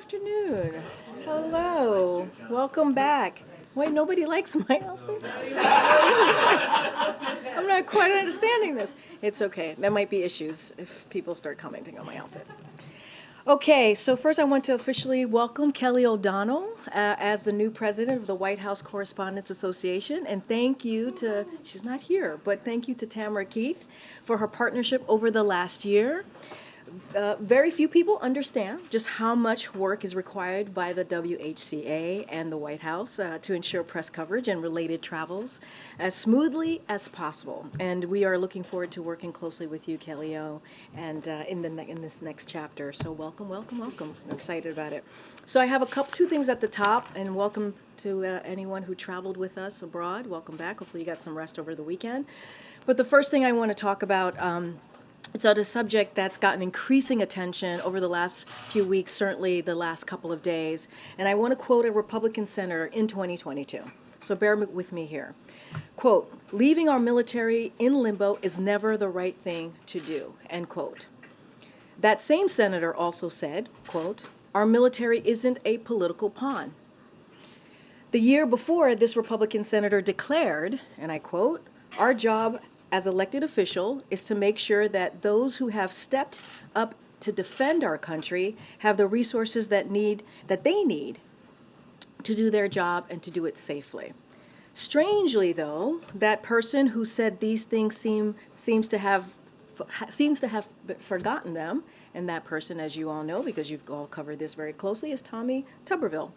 afternoon. Hello. Welcome back. Wait, nobody likes my outfit? I'm not quite understanding this. It's okay. There might be issues if people start commenting on my outfit. Okay, so first I want to officially welcome Kelly O'Donnell as the new president of the White House Correspondents Association, and thank you to, she's not here, but thank you to Tamara Keith for her partnership over the last year. Very few people understand just how much work is required by the WHCA and the White House to ensure press coverage and related travels as smoothly as possible. And we are looking forward to working closely with you, Kelly O, and in this next chapter. So welcome, welcome, welcome. I'm excited about it. So I have two things at the top, and welcome to anyone who traveled with us abroad. Welcome back. Hopefully you got some rest over the weekend. But the first thing I want to talk about it's on a subject that's gotten increasing attention over the last few weeks, certainly the last couple of days. And I want to quote a Republican senator in 2022. So bear with me here. Quote, "Leaving our military in limbo is never the right thing to do," end quote. That same senator also said, quote, "Our military isn't a political pawn." The year before, this Republican senator declared, and I quote, "Our job as elected official is to make sure that those who have stepped up to defend our country have the resources that they need to do their job and to do it safely." Strangely, though, that person who said these things seems to have forgotten them, and that person, as you all know, because you've all covered this very closely, is Tommy Tuberville.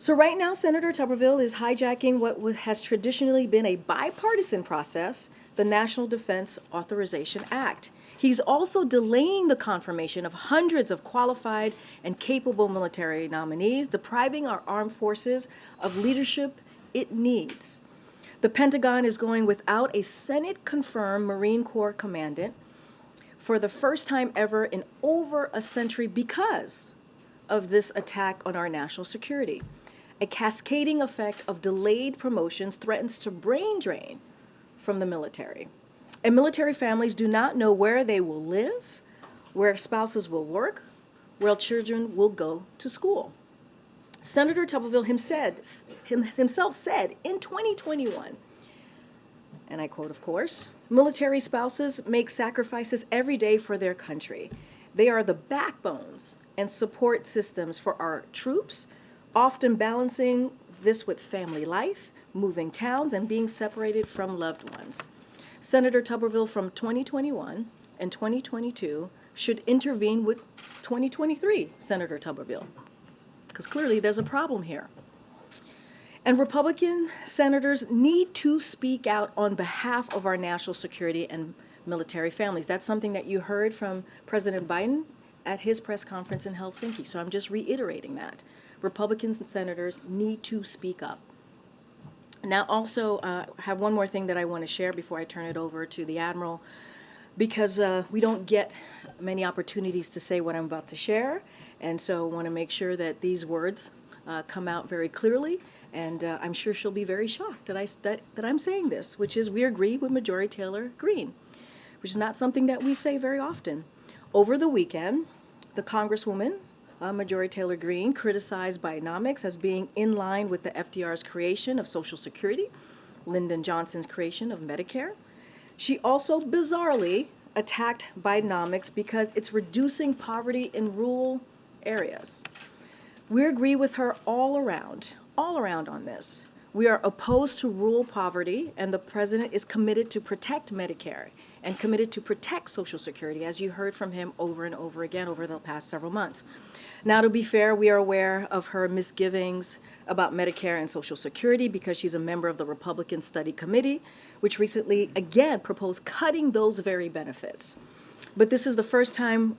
So right now, Senator Tuberville is hijacking what has traditionally been a bipartisan process, the National Defense Authorization Act. He's also delaying the confirmation of hundreds of qualified and capable military nominees, depriving our armed forces of leadership it needs. The Pentagon is going without a Senate-confirmed Marine Corps commandant for the first time ever in over a century because of this attack on our national security. A cascading effect of delayed promotions threatens to brain drain from the military. And military families do not know where they will live, where spouses will work, where children will go to school. Senator Tuberville himself said in 2021, and I quote, of course, "Military spouses make sacrifices every day for their country. They are the backbones and support systems for our troops, often balancing this with family life, moving towns, and being separated from loved ones." Senator Tuberville from 2021 and 2022 should intervene with 2023 Senator Tuberville, because clearly there's a problem here. And Republican senators need to speak out on behalf of our national security and military families. That's something that you heard from President Biden at his press conference in Helsinki, so I'm just reiterating that. Republicans and senators need to speak up. Now, also, I have one more thing that I want to share before I turn it over to the Admiral, because we don't get many opportunities to say what I'm about to share, and so I want to make sure that these words come out very clearly, and I'm sure she'll be very shocked that I'm saying this, which is we agree with Majority Taylor Greene, which is not something that we say very often. Over the weekend, the Congresswoman, Majority Taylor Greene, criticized Bidenomics as being in line with the FDR's creation of Social Security, Lyndon Johnson's creation of Medicare. She also bizarrely attacked Bidenomics because it's reducing poverty in rural areas. We agree with her all around on this. We are opposed to rural poverty, and the president is committed to protect Medicare and committed to protect Social Security, as you heard from him over and over again over the past several months. Now, to be fair, we are aware of her misgivings about Medicare and Social Security because she's a member of the Republican Study Committee, which recently, again, proposed cutting those very benefits. But this is the first time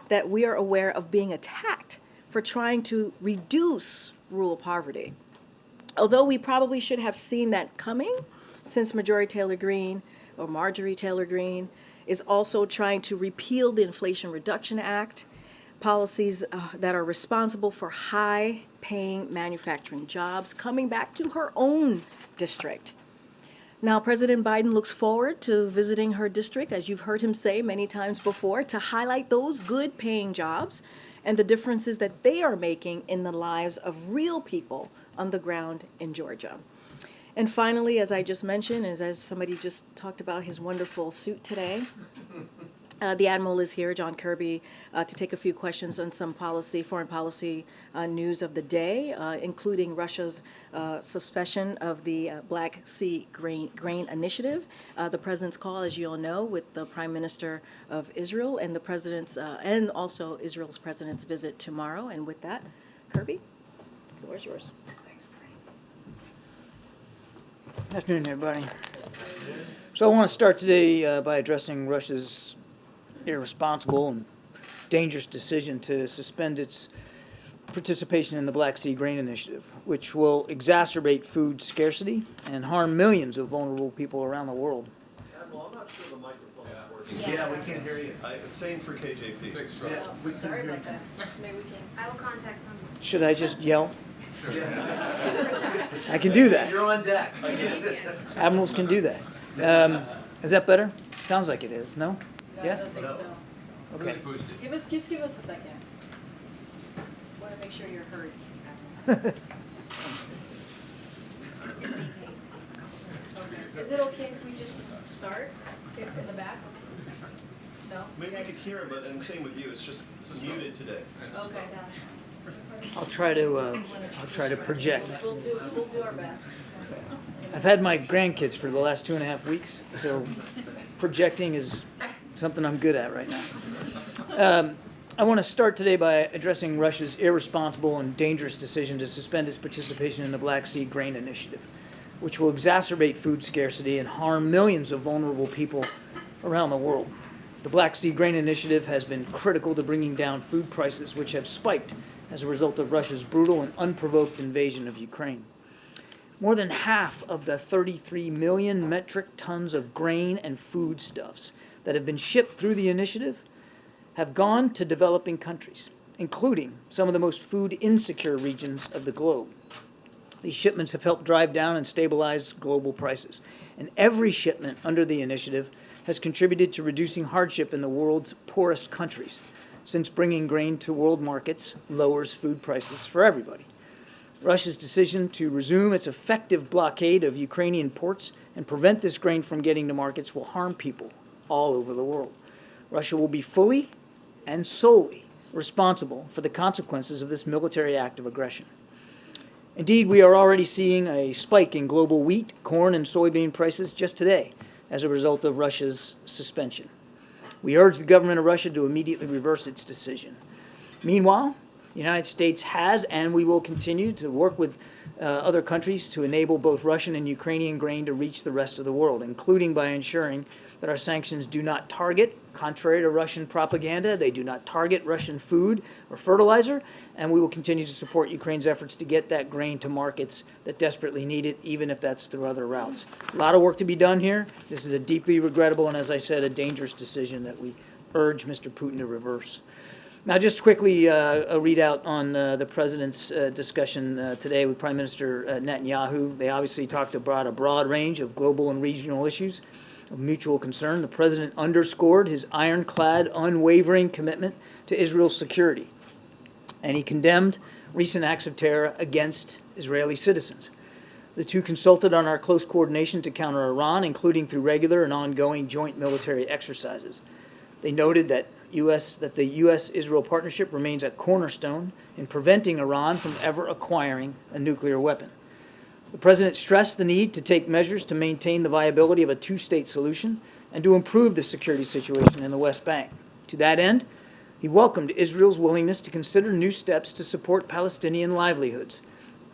that we are aware of being attacked for trying to reduce rural poverty. Although we probably should have seen that coming, since Majority Taylor Greene, or Marjorie Taylor Greene, is also trying to repeal the Inflation Reduction Act, policies that are responsible for high-paying manufacturing jobs coming back to her own district. Now, President Biden looks forward to visiting her district, as you've heard him say many times before, to highlight those good-paying jobs and the differences that they are making in the lives of real people on the ground in Georgia. And finally, as I just mentioned, as somebody just talked about his wonderful suit today, the Admiral is here, John Kirby, to take a few questions on some foreign policy news of the day, including Russia's suspension of the Black Sea Grain Initiative, the president's call, as you all know, with the Prime Minister of Israel, and the president's, and also Israel's president's visit tomorrow. And with that, Kirby, the floor is yours. Good afternoon, everybody. So I want to start today by addressing Russia's irresponsible and dangerous decision to suspend its participation in the Black Sea Grain Initiative, which will exacerbate food scarcity and harm millions of vulnerable people around the world. Admiral, I'm not sure the microphone is working. Yeah, we can't hear you. Same for KJP. Yeah, we can Sorry hear about you. that. Maybe we can. I will contact someone. Should I just yell? Yeah. I can do that. You're on deck. Admirals can do that. Is that better? Sounds like it is. No? No, I Yeah? don't think so. Okay. Give us a second. Want to make sure you're heard. Is it okay if we just start in the back? No? Maybe you could hear him, and same with you. It's just muted today. Okay. I'll try to project. We'll do our best. I've had my grandkids for the last 2.5 weeks, so projecting is something I'm good at right now. I want to start today by addressing Russia's irresponsible and dangerous decision to suspend its participation in the Black Sea Grain Initiative, which will exacerbate food scarcity and harm millions of vulnerable people around the world. The Black Sea Grain Initiative has been critical to bringing down food prices, which have spiked as a result of Russia's brutal and unprovoked invasion of Ukraine. More than half of the 33 million metric tons of grain and foodstuffs that have been shipped through the initiative have gone to developing countries, including some of the most food insecure regions of the globe. These shipments have helped drive down and stabilize global prices, and every shipment under the initiative has contributed to reducing hardship in the world's poorest countries, since bringing grain to world markets lowers food prices for everybody. Russia's decision to resume its effective blockade of Ukrainian ports and prevent this grain from getting to markets will harm people all over the world. Russia will be fully and solely responsible for the consequences of this military act of aggression. Indeed, we are already seeing a spike in global wheat, corn, and soybean prices just today as a result of Russia's suspension. We urge the government of Russia to immediately reverse its decision. Meanwhile, the United States has and we will continue to work with other countries to enable both Russian and Ukrainian grain to reach the rest of the world, including by ensuring that our sanctions do not target, contrary to Russian propaganda, they do not target Russian food or fertilizer, and we will continue to support Ukraine's efforts to get that grain to markets that desperately need it, even if that's through other routes. A lot of work to be done here. This is a deeply regrettable and, as I said, a dangerous decision that we urge Mr. Putin to reverse. Now, just quickly, a readout on the president's discussion today with Prime Minister Netanyahu. They obviously talked about a broad range of global and regional issues of mutual concern. The president underscored his ironclad, unwavering commitment to Israel's security, and he condemned recent acts of terror against Israeli citizens. The two consulted on our close coordination to counter Iran, including through regular and ongoing joint military exercises. They noted that the U.S.-Israel partnership remains a cornerstone in preventing Iran from ever acquiring a nuclear weapon. The president stressed the need to take measures to maintain the viability of a two-state solution and to improve the security situation in the West Bank. To that end, he welcomed Israel's willingness to consider new steps to support Palestinian livelihoods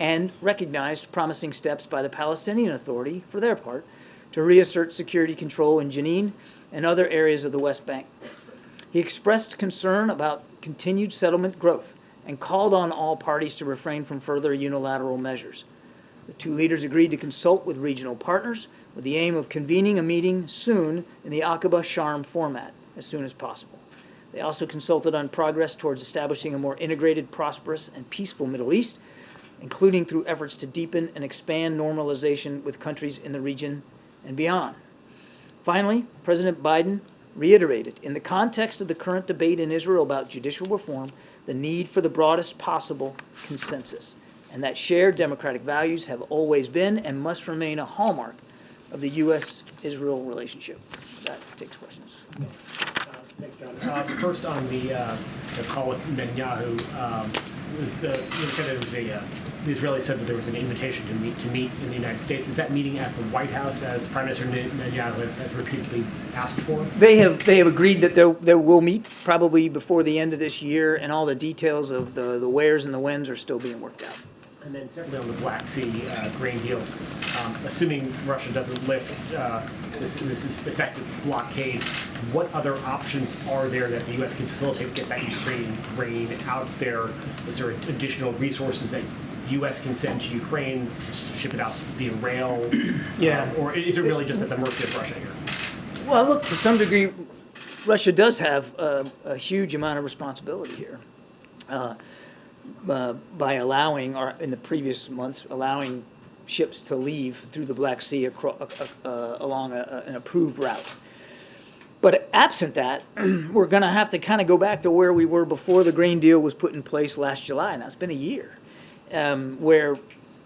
and recognized promising steps by the Palestinian Authority, for their part, to reassert security control in Jenin and other areas of the West Bank. He expressed concern about continued settlement growth and called on all parties to refrain from further unilateral measures. The two leaders agreed to consult with regional partners with the aim of convening a meeting soon in the Aqaba Sharm format, as soon as possible. They also consulted on progress towards establishing a more integrated, prosperous, and peaceful Middle East, including through efforts to deepen and expand normalization with countries in the region and beyond. Finally, President Biden reiterated, in the context of the current debate in Israel about judicial reform, the need for the broadest possible consensus, and that shared democratic values have always been and must remain a hallmark of the U.S.-Israel relationship. That takes questions. Thanks, John. First, on the call with Netanyahu, the Israelis said that there was an invitation to meet in the United States. Is that meeting at the White House, as Prime Minister Netanyahu has repeatedly asked for? They have agreed that they will meet probably before the end of this year, and all the details of the wheres and the whens are still being worked out. And then separately on the Black Sea grain deal, assuming Russia doesn't lift this effective blockade, what other options are there that the U.S. can facilitate to get that Ukrainian grain out there? Is there additional resources that the U.S. can send to Ukraine, ship it out via rail? Yeah. Or is it really just at the mercy of Russia here? Well, look, to some degree, Russia does have a huge amount of responsibility here. By allowing, or in the previous months, allowing ships to leave through the Black Sea along an approved route. But absent that, we're going to have to kind of go back to where we were before the grain deal was put in place last July. Now, it's been a year, where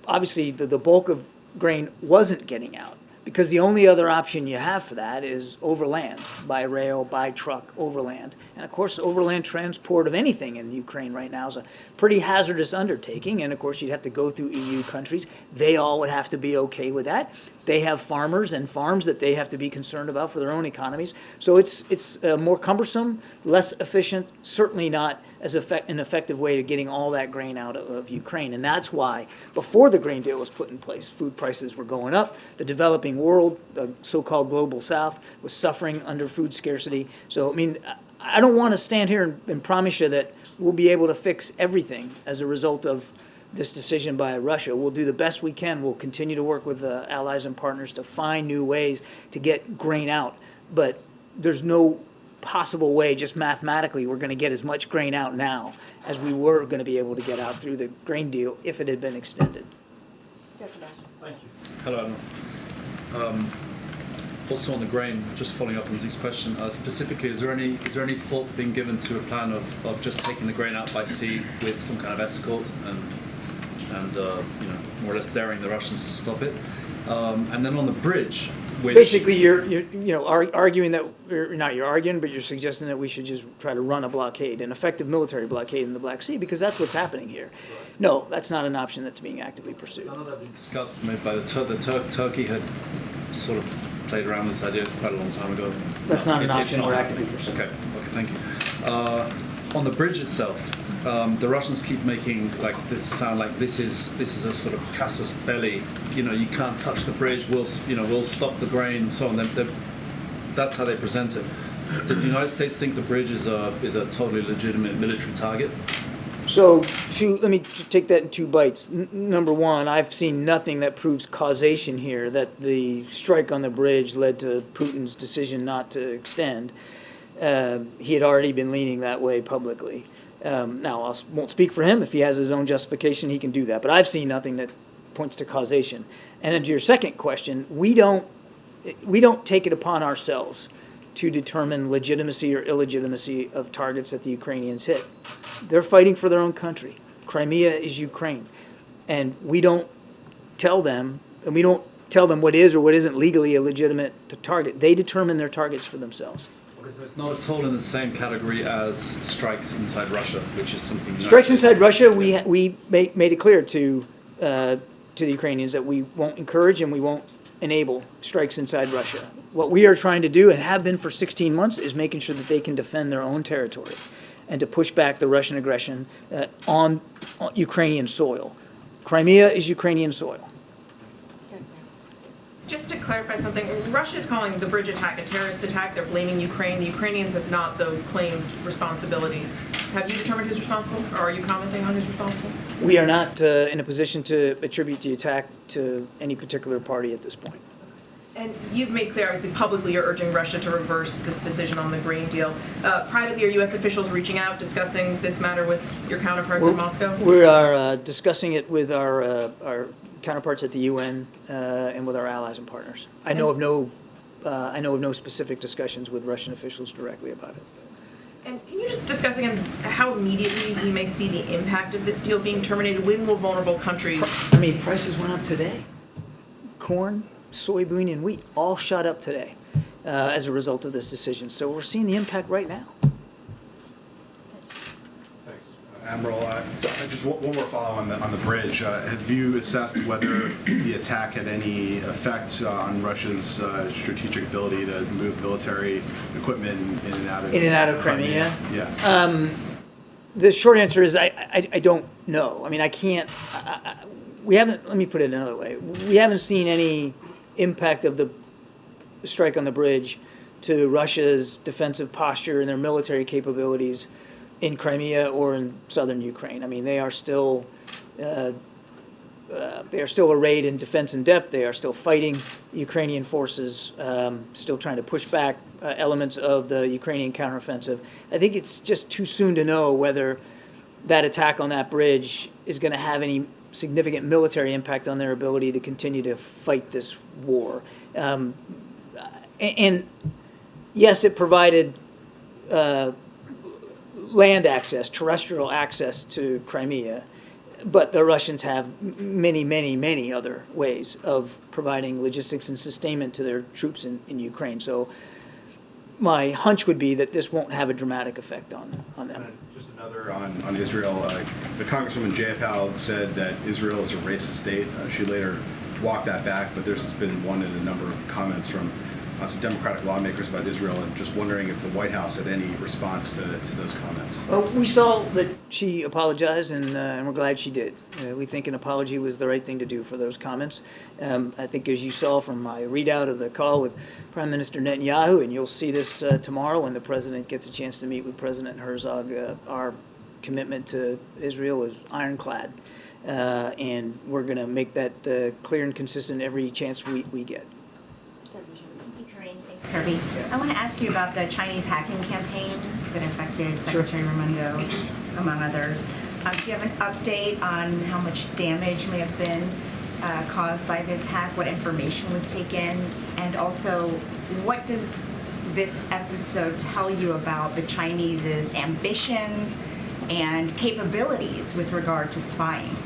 obviously the bulk of grain wasn't getting out, because the only other option you have for that is overland, by rail, by truck, overland. And of course, overland transport of anything in Ukraine right now is a pretty hazardous undertaking. And of course, you'd have to go through EU countries. They all would have to be okay with that. They have farmers and farms that they have to be concerned about for their own economies. So it's more cumbersome, less efficient, certainly not as an effective way to getting all that grain out of Ukraine. And that's why before the grain deal was put in place, food prices were going up. The developing world, the so-called global south, was suffering under food scarcity. So, I mean, I don't want to stand here and promise you that we'll be able to fix everything as a result of this decision by Russia. We'll do the best we can. We'll continue to work with allies and partners to find new ways to get grain out. But there's no possible way, just mathematically, we're going to get as much grain out now as we were going to be able to get out through the grain deal if it had been extended. Yes, Sebastian. Thank you. Hello, Admiral. Also on the grain, just following up on Zeke's question, specifically, is there any thought being given to a plan of just taking the grain out by sea with some kind of escort and more or less daring the Russians to stop it? And then on the bridge, which basically you're arguing that, you're arguing, but you're suggesting that we should just try to run a blockade, an effective military blockade in the Black Sea, because that's what's happening here. Right. No, that's not an option that's being actively pursued. None of that being discussed maybe by Turkey had sort of played around with this idea quite a long time ago. That's not an option we're actively pursuing. Okay, thank you. On the bridge itself, the Russians keep making this sound like this is a sort of casus belli. You can't touch the bridge. We'll stop the grain and so on. That's how they present it. Does the United States think the bridge is a totally legitimate military target? So let me take that in two bites. Number one, I've seen nothing that proves causation here, that the strike on the bridge led to Putin's decision not to extend. He had already been leaning that way publicly. Now, I won't speak for him. If he has his own justification, he can do that. But I've seen nothing that points to causation. And then to your second question, we don't take it upon ourselves to determine legitimacy or illegitimacy of targets that the Ukrainians hit. They're fighting for their own country. Crimea is Ukraine. And we don't tell them what is or what isn't legally a legitimate target. They determine their targets for themselves. Okay, so it's not at all in the same category as strikes inside Russia, which is something. Strikes inside Russia, we made it clear to the Ukrainians that we won't encourage and we won't enable strikes inside Russia. What we are trying to do, and have been for 16 months, is making sure that they can defend their own territory and to push back the Russian aggression on Ukrainian soil. Crimea is Ukrainian soil. Just to clarify something, Russia is calling the bridge attack a terrorist attack. They're blaming Ukraine. The Ukrainians have not, though, claimed responsibility. Have you determined who's responsible, or are you commenting on who's responsible? We are not in a position to attribute the attack to any particular party at this point. And you've made clear, obviously, publicly you're urging Russia to reverse this decision on the grain deal. Privately, are U.S. officials reaching out, discussing this matter with your counterparts in Moscow? We are discussing it with our counterparts at the UN and with our allies and partners. I know of no specific discussions with Russian officials directly about it. And can you just discuss again how immediately we may see the impact of this deal being terminated? When will vulnerable countries? I mean, prices went up today. Corn, soybean, and wheat all shot up today as a result of this decision. So we're seeing the impact right now. Thanks. Admiral, just one more follow on the bridge. Have you assessed whether the attack had any effect on Russia's strategic ability to move military equipment in and out of Crimea? Yeah. The short answer is I don't know. I mean, I can't. We haven't. Let me put it another way. We haven't seen any impact of the strike on the bridge to Russia's defensive posture and their military capabilities in Crimea or in southern Ukraine. I mean, they are still arrayed in defense in depth. They are still fighting Ukrainian forces, still trying to push back elements of the Ukrainian counteroffensive. I think it's just too soon to know whether that attack on that bridge is going to have any significant military impact on their ability to continue to fight this war. And yes, it provided land access, terrestrial access to Crimea, but the Russians have many, many, many other ways of providing logistics and sustainment to their troops in Ukraine. So my hunch would be that this won't have a dramatic effect on them. Just another on Israel. The Congresswoman Jayapal said that Israel is a racist state. She later walked that back, but there's been one in a number of comments from some Democratic lawmakers about Israel, and just wondering if the White House had any response to those comments. Well, we saw that she apologized, and we're glad she did. We think an apology was the right thing to do for those comments. I think, as you saw from my readout of the call with Prime Minister Netanyahu, and you'll see this tomorrow when the president gets a chance to meet with President Herzog, our commitment to Israel is ironclad, and we're going to make that clear and consistent every chance we get. Karine, thanks, Kirby. I want to ask you about the Chinese hacking campaign that affected Secretary Raimondo, among others. Do you have an update on how much damage may have been caused by this hack, what information was taken, and also what does this episode tell you about the Chinese's ambitions and capabilities with regard to spying?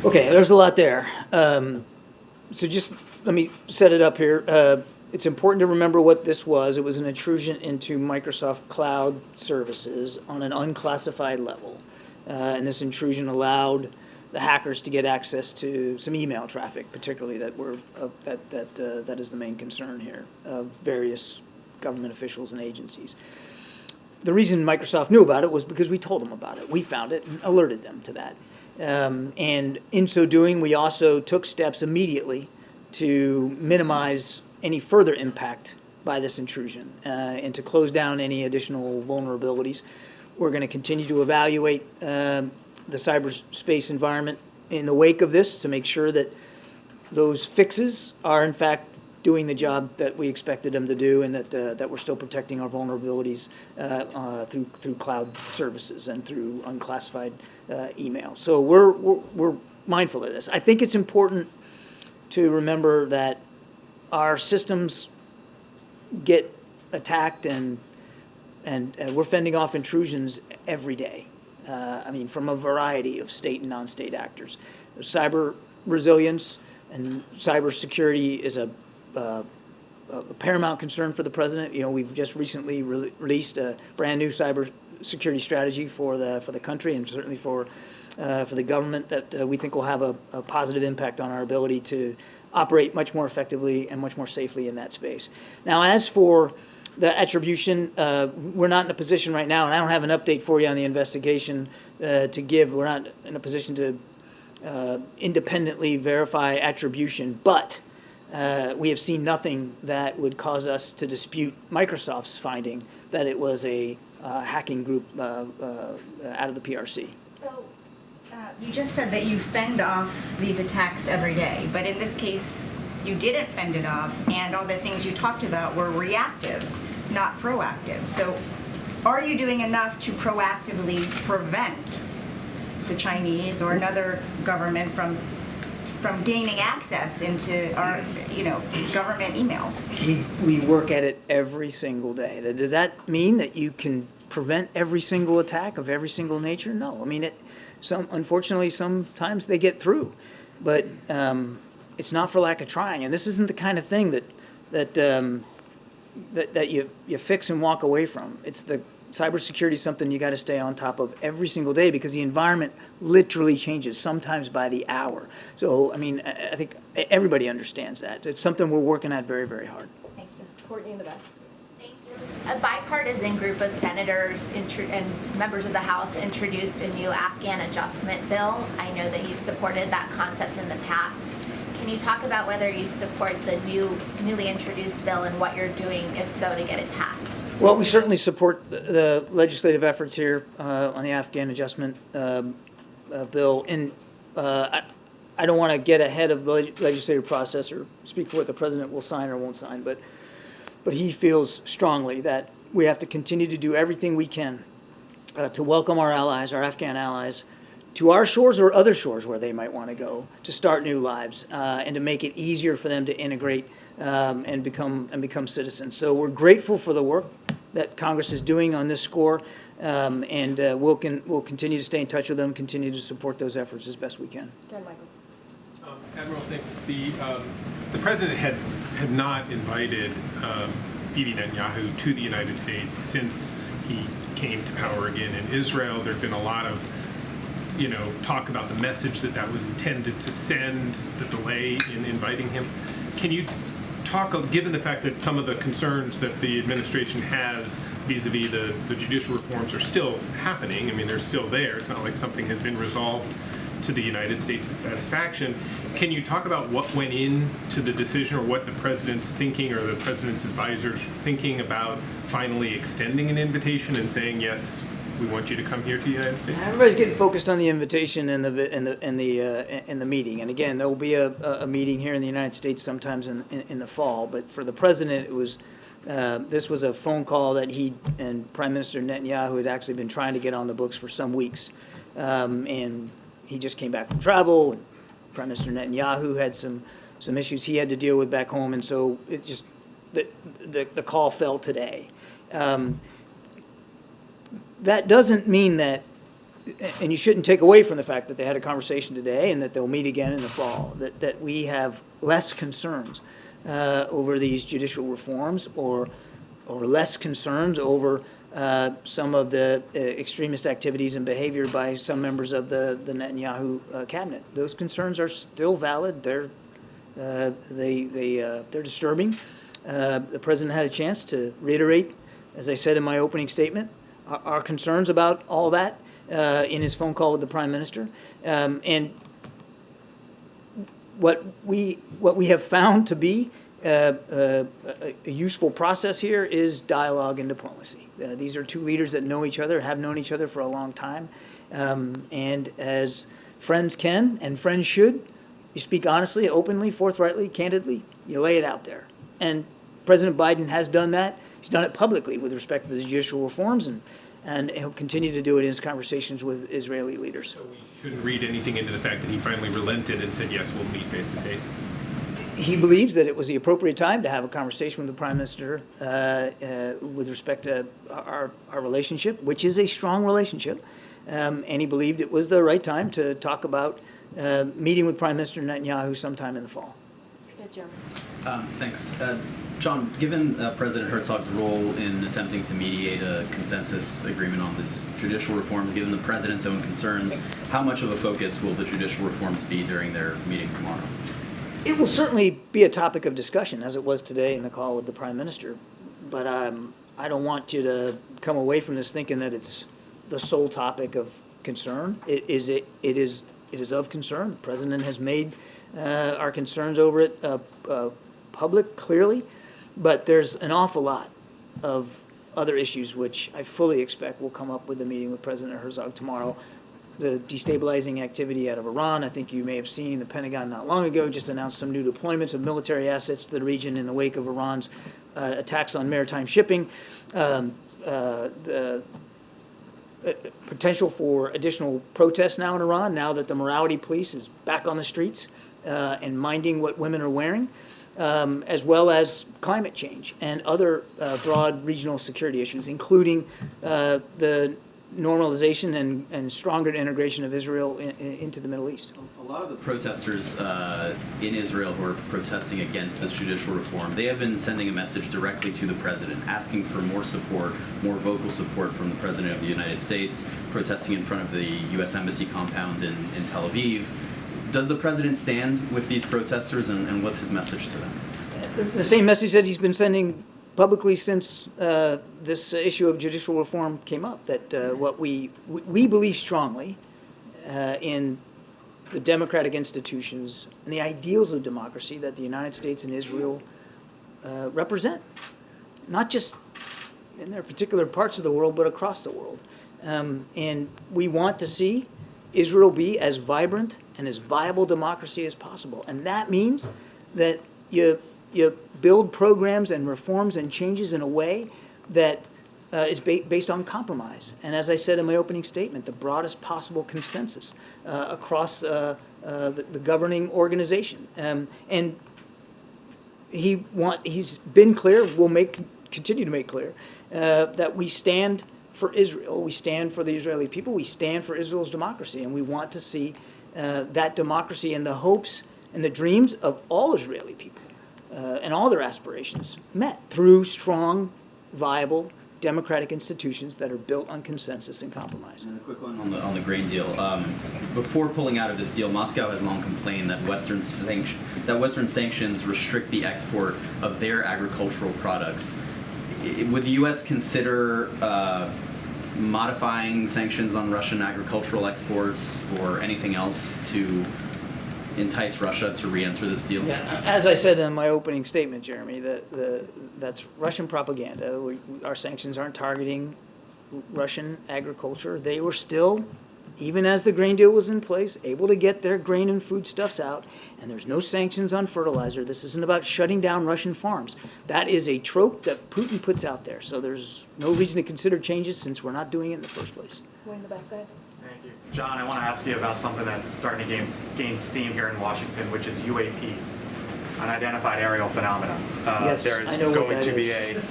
Okay, there's a lot there. So just let me set it up here. It's important to remember what this was. It was an intrusion into Microsoft Cloud services on an unclassified level. And this intrusion allowed the hackers to get access to some email traffic, particularly that is the main concern here of various government officials and agencies. The reason Microsoft knew about it was because we told them about it. We found it and alerted them to that. And in so doing, we also took steps immediately to minimize any further impact by this intrusion and to close down any additional vulnerabilities. We're going to continue to evaluate the cyberspace environment in the wake of this to make sure that those fixes are in fact doing the job that we expected them to do, and that we're still protecting our vulnerabilities through cloud services and through unclassified email. So we're mindful of this. I think it's important to remember that our systems get attacked, and we're fending off intrusions every day. I mean, from a variety of state and non-state actors. Cyber resilience and cyber security is a paramount concern for the president. You know, we've just recently released a brand new cyber security strategy for the country, and certainly for the government, that we think will have a positive impact on our ability to operate much more effectively and much more safely in that space. Now, as for the attribution, we're not in a position right now, and I don't have an update for you on the investigation to give. We're not in a position to independently verify attribution, but we have seen nothing that would cause us to dispute Microsoft's finding that it was a hacking group out of the PRC. So you just said that you fend off these attacks every day, but in this case, you didn't fend it off, and all the things you talked about were reactive, not proactive. So are you doing enough to proactively prevent the Chinese or another government from from gaining access into our, government emails? We work at it every single day. Does that mean that you can prevent every single attack of every single nature? No. I mean, unfortunately, sometimes they get through, but it's not for lack of trying. And this isn't the kind of thing that you fix and walk away from. It's the cybersecurity is something you got to stay on top of every single day because the environment literally changes, sometimes by the hour. So, I mean, I think everybody understands that. It's something we're working at very, very hard. Thank you. Courtney in the back. Thank you. A bipartisan group of senators and members of the House introduced a new Afghan adjustment bill. I know that you've supported that concept in the past. Can you talk about whether you support the newly introduced bill and what you're doing, if so, to get it passed? Well, we certainly support the legislative efforts here on the Afghan adjustment bill. And I don't want to get ahead of the legislative process or speak for what the president will sign or won't sign, but he feels strongly that we have to continue to do everything we can to welcome our allies, our Afghan allies, to our shores or other shores where they might want to go to start new lives and to make it easier for them to integrate and become citizens. So we're grateful for the work that Congress is doing on this score, and we'll continue to stay in touch with them, continue to support those efforts as best we can. Go ahead, Michael. Admiral, thanks. The president had not invited Bibi Netanyahu to the United States since he came to power again in Israel. There'd been a lot of talk about the message that was intended to send, the delay in inviting him. Can you talk, given the fact that some of the concerns that the administration has vis-a-vis the judicial reforms are still happening, I mean, they're still there, it's not like something has been resolved to the United States' satisfaction. Can you talk about what went into the decision or what the president's thinking or the president's advisors thinking about finally extending an invitation and saying, yes, we want you to come here to the United States? Everybody's getting focused on the invitation and the meeting. And again, there will be a meeting here in the United States sometimes in the fall. But for the president, it was this was a phone call that he and Prime Minister Netanyahu had actually been trying to get on the books for some weeks, and he just came back from travel. And Prime Minister Netanyahu had some issues he had to deal with back home, and so it just the call fell today. That doesn't mean that, and you shouldn't take away from the fact that they had a conversation today and that they'll meet again in the fall, that we have less concerns over these judicial reforms or less concerns over some of the extremist activities and behavior by some members of the Netanyahu cabinet. Those concerns are still valid. They're disturbing. The president had a chance to reiterate, as I said in my opening statement, our concerns about all that in his phone call with the Prime Minister. And what we have found to be a useful process here is dialogue and diplomacy. These are two leaders that know each other, have known each other for a long time. And as friends can and friends should, you speak honestly, openly, forthrightly, candidly, you lay it out there. And President Biden has done that. He's done it publicly with respect to the judicial reforms, and he'll continue to do it in his conversations with Israeli leaders. So we shouldn't read anything into the fact that he finally relented and said, yes, we'll meet face to face. He believes that it was the appropriate time to have a conversation with the Prime Minister with respect to our relationship, which is a strong relationship, and he believed it was the right time to talk about meeting with Prime Minister Netanyahu sometime in the fall. Good, Jeremy. Thanks. John, given President Herzog's role in attempting to mediate a consensus agreement on these judicial reforms, given the president's own concerns, how much of a focus will the judicial reforms be during their meeting tomorrow? It will certainly be a topic of discussion, as it was today in the call with the Prime Minister. But I don't want you to come away from this thinking that it's the sole topic of concern. It is of concern. The President has made our concerns over it public, clearly. But there's an awful lot of other issues which I fully expect will come up with the meeting with President Herzog tomorrow. The destabilizing activity out of Iran. I think you may have seen the Pentagon not long ago just announced some new deployments of military assets to the region in the wake of Iran's attacks on maritime shipping. The potential for additional protests now in Iran, now that the morality police is back on the streets. and minding what women are wearing, as well as climate change and other broad regional security issues, including the normalization and stronger integration of Israel into the Middle East. A lot of the protesters in Israel who are protesting against this judicial reform, they have been sending a message directly to the president, asking for more support, more vocal support from the president of the United States, protesting in front of the U.S. Embassy compound in Tel Aviv. Does the president stand with these protesters, and what's his message to them? The same message that he's been sending publicly since this issue of judicial reform came up, that what we believe strongly in the democratic institutions and the ideals of democracy that the United States and Israel represent, not just in their particular parts of the world, but across the world. And we want to see Israel be as vibrant and as viable democracy as possible. And that means that you build programs and reforms and changes in a way that is based on compromise. And as I said in my opening statement, the broadest possible consensus across the governing organization. And he's been clear, will continue to make clear, that we stand for Israel, we stand for the Israeli people, we stand for Israel's democracy, and we want to see that democracy and the hopes and the dreams of all Israeli people and all their aspirations met through strong, viable, democratic institutions that are built on consensus and compromise. And a quick one on the grain deal. Before pulling out of this deal, Moscow has long complained that Western sanctions restrict the export of their agricultural products. Would the U.S. consider modifying sanctions on Russian agricultural exports or anything else to entice Russia to re-enter this deal? Yeah, as I said in my opening statement, Jeremy, that's Russian propaganda. Our sanctions aren't targeting Russian agriculture. They were still, even as the grain deal was in place, able to get their grain and foodstuffs out, and there's no sanctions on fertilizer. This isn't about shutting down Russian farms. That is a trope that Putin puts out there, so there's no reason to consider changes since we're not doing it in the first place. Way in the back there. Thank you. John, I want to ask you about something that's starting to gain steam here in Washington, which is UAPs, unidentified aerial phenomena. Yes, there's I know what going that to be is.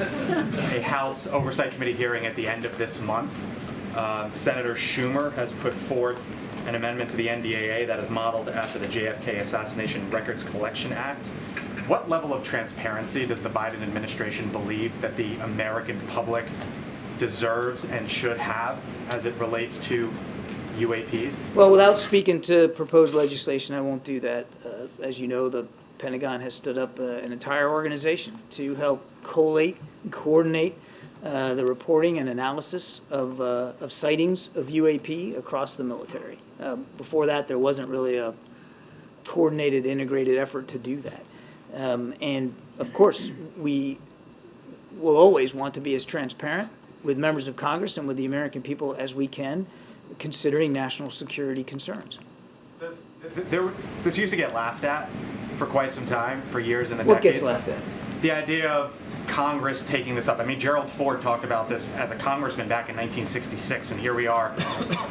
a House Oversight Committee hearing at the end of this month. Senator Schumer has put forth an amendment to the NDAA that is modeled after the JFK Assassination Records Collection Act. What level of transparency does the Biden administration believe that the American public deserves and should have as it relates to UAPs? Well, without speaking to proposed legislation, I won't do that. As you know, the Pentagon has stood up an entire organization to help collate and coordinate the reporting and analysis of sightings of UAP across the military. Before that, there wasn't really a coordinated, integrated effort to do that. And of course, we will always want to be as transparent with members of Congress and with the American people as we can, considering national security concerns. This used to get laughed at for quite some time, for years and What decades. gets laughed at? The idea of Congress taking this up. I mean, Gerald Ford talked about this as a congressman back in 1966, and here we are,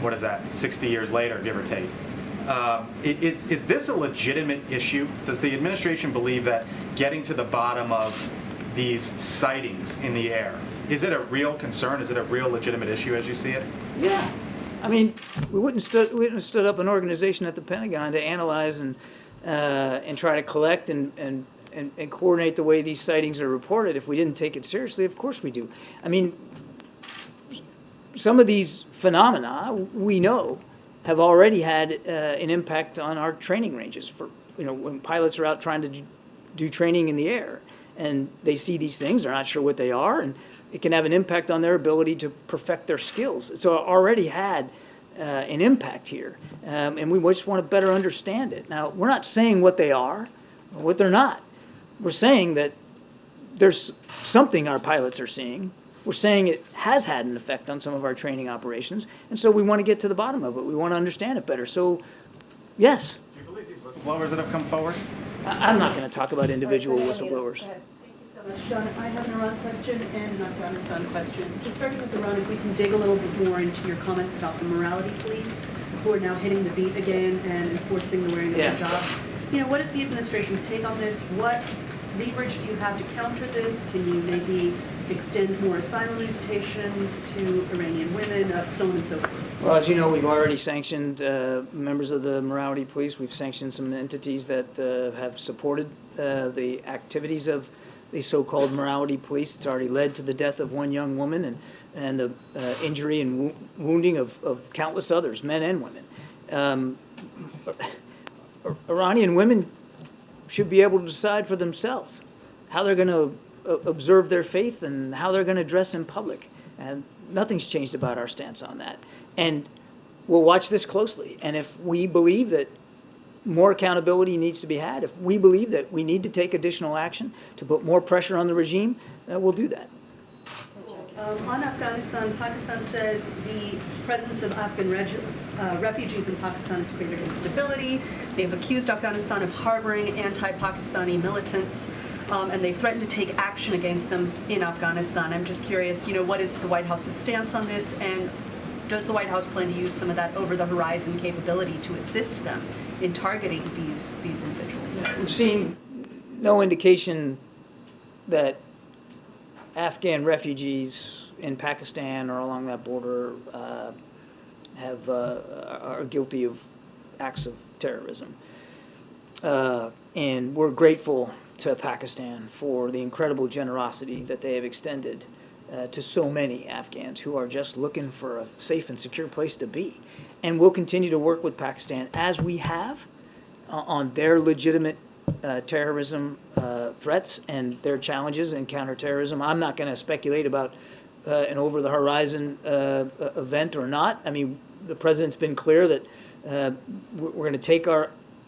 what is that, 60 years later, give or take. Is this a legitimate issue? Does the administration believe that getting to the bottom of these sightings in the air, is it a real concern? Is it a real legitimate issue as you see it? Yeah. I mean, we wouldn't have stood up an organization at the Pentagon to analyze and try to collect and coordinate the way these sightings are reported if we didn't take it seriously. Of course we do. I mean, some of these phenomena we know have already had an impact on our training ranges. For when pilots are out trying to do training in the air and they see these things, they're not sure what they are, and it can have an impact on their ability to perfect their skills. So it already had an impact here, and we just want to better understand it. Now, we're not saying what they are or what they're not. We're saying that there's something our pilots are seeing. We're saying it has had an effect on some of our training operations, and so we want to get to the bottom of it. We want to understand it better. So, yes. Do you believe these whistleblowers that have come forward? I'm not going to talk about individual whistleblowers. Thank you so much, John. I have an Iran question and an Afghanistan question. Just starting with Iran, if we can dig a little bit more into your comments about the morality police who are now hitting the beat again and enforcing the wearing of hijabs. what is the administration's take on this? What leverage do you have to counter this? Can you maybe extend more asylum invitations to Iranian women, so on and so forth? Well, as you know, we've already sanctioned members of the morality police. We've sanctioned some entities that have supported the activities of the so-called morality police. It's already led to the death of one young woman and the injury and wounding of countless others, men and women. Iranian women should be able to decide for themselves how they're going to observe their faith and how they're going to dress in public. And nothing's changed about our stance on that. And we'll watch this closely. And if we believe that more accountability needs to be had, if we believe that we need to take additional action to put more pressure on the regime, we'll do that. On Afghanistan, Pakistan says the presence of Afghan refugees in Pakistan has created instability. They've accused Afghanistan of harboring anti-Pakistani militants, and they threatened to take action against them in Afghanistan. I'm just curious, what is the White House's stance on this, and does the White House plan to use some of that over-the-horizon capability to assist them in targeting these individuals? We've seen no indication that Afghan refugees in Pakistan or along that border are guilty of acts of terrorism. And we're grateful to Pakistan for the incredible generosity that they have extended to so many Afghans who are just looking for a safe and secure place to be. And we'll continue to work with Pakistan as we have on their legitimate terrorism threats and their challenges in counterterrorism. I'm not going to speculate about an over-the-horizon event or not. I mean, the president's been clear that we're going to take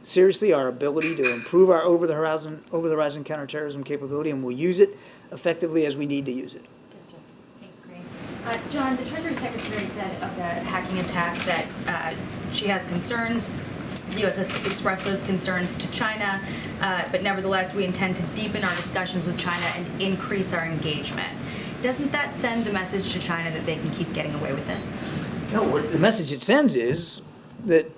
seriously our ability to improve our over-the-horizon counterterrorism capability, and we'll use it effectively as we need to use it. Thanks, Karine. John, the Treasury Secretary said of the hacking attack that she has concerns. The U.S. has expressed those concerns to China, but nevertheless, we intend to deepen our discussions with China and increase our engagement. Doesn't that send the message to China that they can keep getting away with this? No, the message it sends is that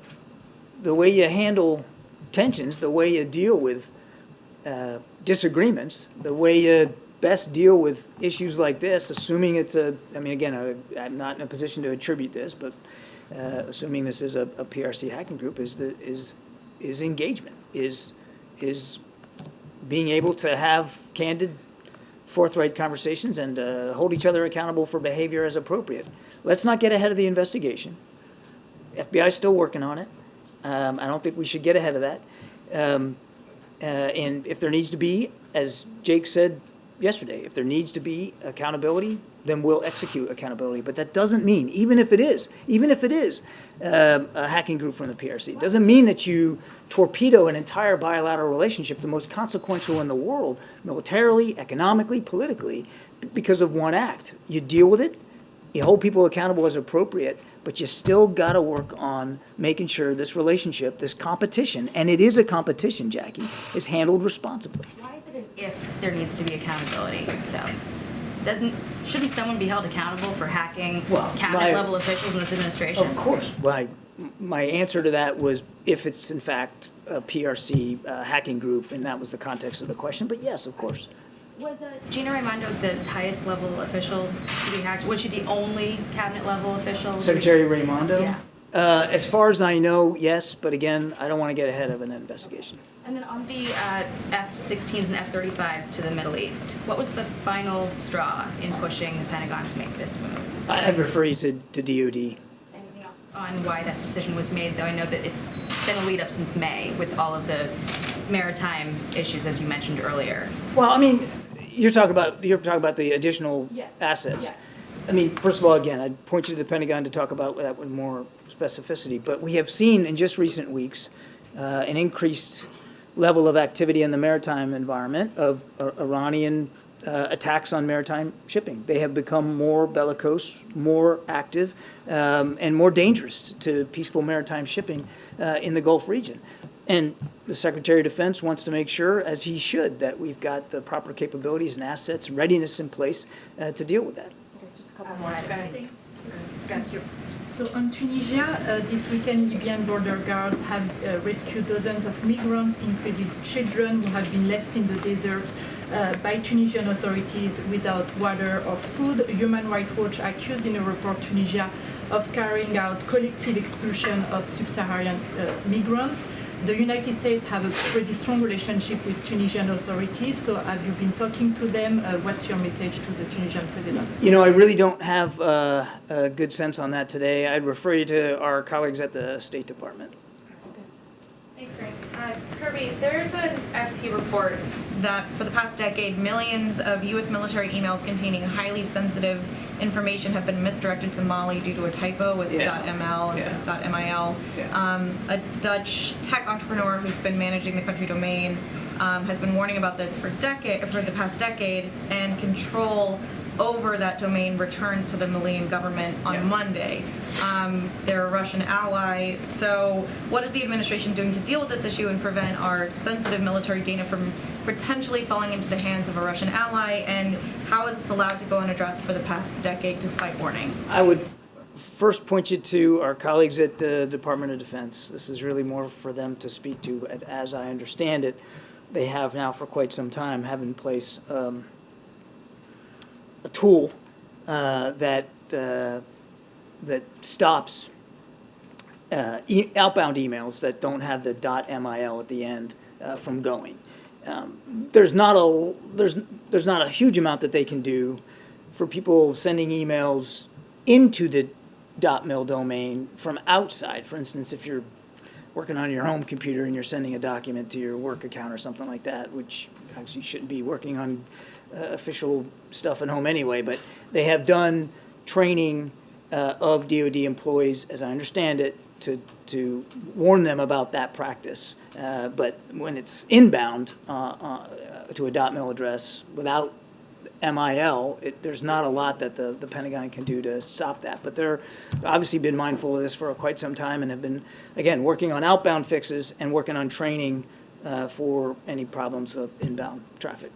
the way you handle tensions, the way you deal with disagreements, the way you best deal with issues like this, assuming it's again, I'm not in a position to attribute this, but assuming this is a PRC hacking group, is engagement, is being able to have candid, forthright conversations and hold each other accountable for behavior as appropriate. Let's not get ahead of the investigation. FBI is still working on it. I don't think we should get ahead of that. And if there needs to be, as Jake said yesterday, if there needs to be accountability, then we'll execute accountability. But that doesn't mean, even if it is a hacking group from the PRC, it doesn't mean that you torpedo an entire bilateral relationship, the most consequential in the world, militarily, economically, politically, because of one act. You deal with it, you hold people accountable as appropriate, but you still got to work on making sure this relationship, this competition, and it is a competition, Jackie, is handled responsibly. Why is it an if there needs to be accountability, though? Shouldn't someone be held accountable for hacking cabinet-level officials in this administration? Of course. My answer to that was if it's, in fact, a PRC hacking group, and that was the context of the question. But yes, of course. Was Gina Raimondo the highest-level official to be hacked? Was she the only cabinet-level official? Secretary Raimondo? Yeah. As far as I know, yes. But again, I don't want to get ahead of an investigation. And then on the F-16s and F-35s to the Middle East, what was the final straw in pushing the Pentagon to make this move? I'd refer you to DOD. Anything else on why that decision was made, though? I know that it's been a lead-up since May with all of the maritime issues, as you mentioned earlier. Well, I mean, you're talking about the additional assets. Yes. I mean, first of all, again, I'd point you to the Pentagon to talk about that with more specificity. But we have seen in just recent weeks an increased level of activity in the maritime environment of Iranian attacks on maritime shipping. They have become more bellicose, more active, and more dangerous to peaceful maritime shipping in the Gulf region. And the Secretary of Defense wants to make sure, as he should, that we've got the proper capabilities and assets and readiness in place to deal with that. Just a couple more. Thank you. So on Tunisia, this weekend Libyan border guards have rescued dozens of migrants, including children who have been left in the desert by Tunisian authorities without water or food. Human Rights Watch accused in a report Tunisia of carrying out collective expulsion of sub-Saharan migrants. The United States have a pretty strong relationship with Tunisian authorities, so have you been talking to them? What's your message to the Tunisian president? You know, I really don't have a good sense on that today. I'd refer you to our colleagues at the State Department. Thanks, Greg. Kirby, there's an FT report that for the past decade, millions of U.S. military emails containing highly sensitive information have been misdirected to Mali due to a typo with .ml instead of .mil. A Dutch tech entrepreneur who's been managing the country domain has been warning about this for the past decade, and control over that domain returns to the Malian government on Monday. They're a Russian ally, so what is the administration doing to deal with this issue and prevent our sensitive military data from potentially falling into the hands of a Russian ally, and how is this allowed to go unaddressed for the past decade despite warnings? I would first point you to our colleagues at the Department of Defense. This is really more for them to speak to. As I understand it, they have now for quite some time have in place a tool that stops outbound emails that don't have the .mil at the end from going. There's not a huge amount that they can do for people sending emails into the .mil domain from outside. For instance, if you're working on your home computer and you're sending a document to your work account or something like that, which actually shouldn't be working on official stuff at home anyway, but they have done training of DoD employees, as I understand it, to warn them about that practice. But when it's inbound to a .mil address without MIL, there's not a lot that the Pentagon can do to stop that. But they're obviously been mindful of this for quite some time and have been, again, working on outbound fixes and working on training for any problems of inbound traffic.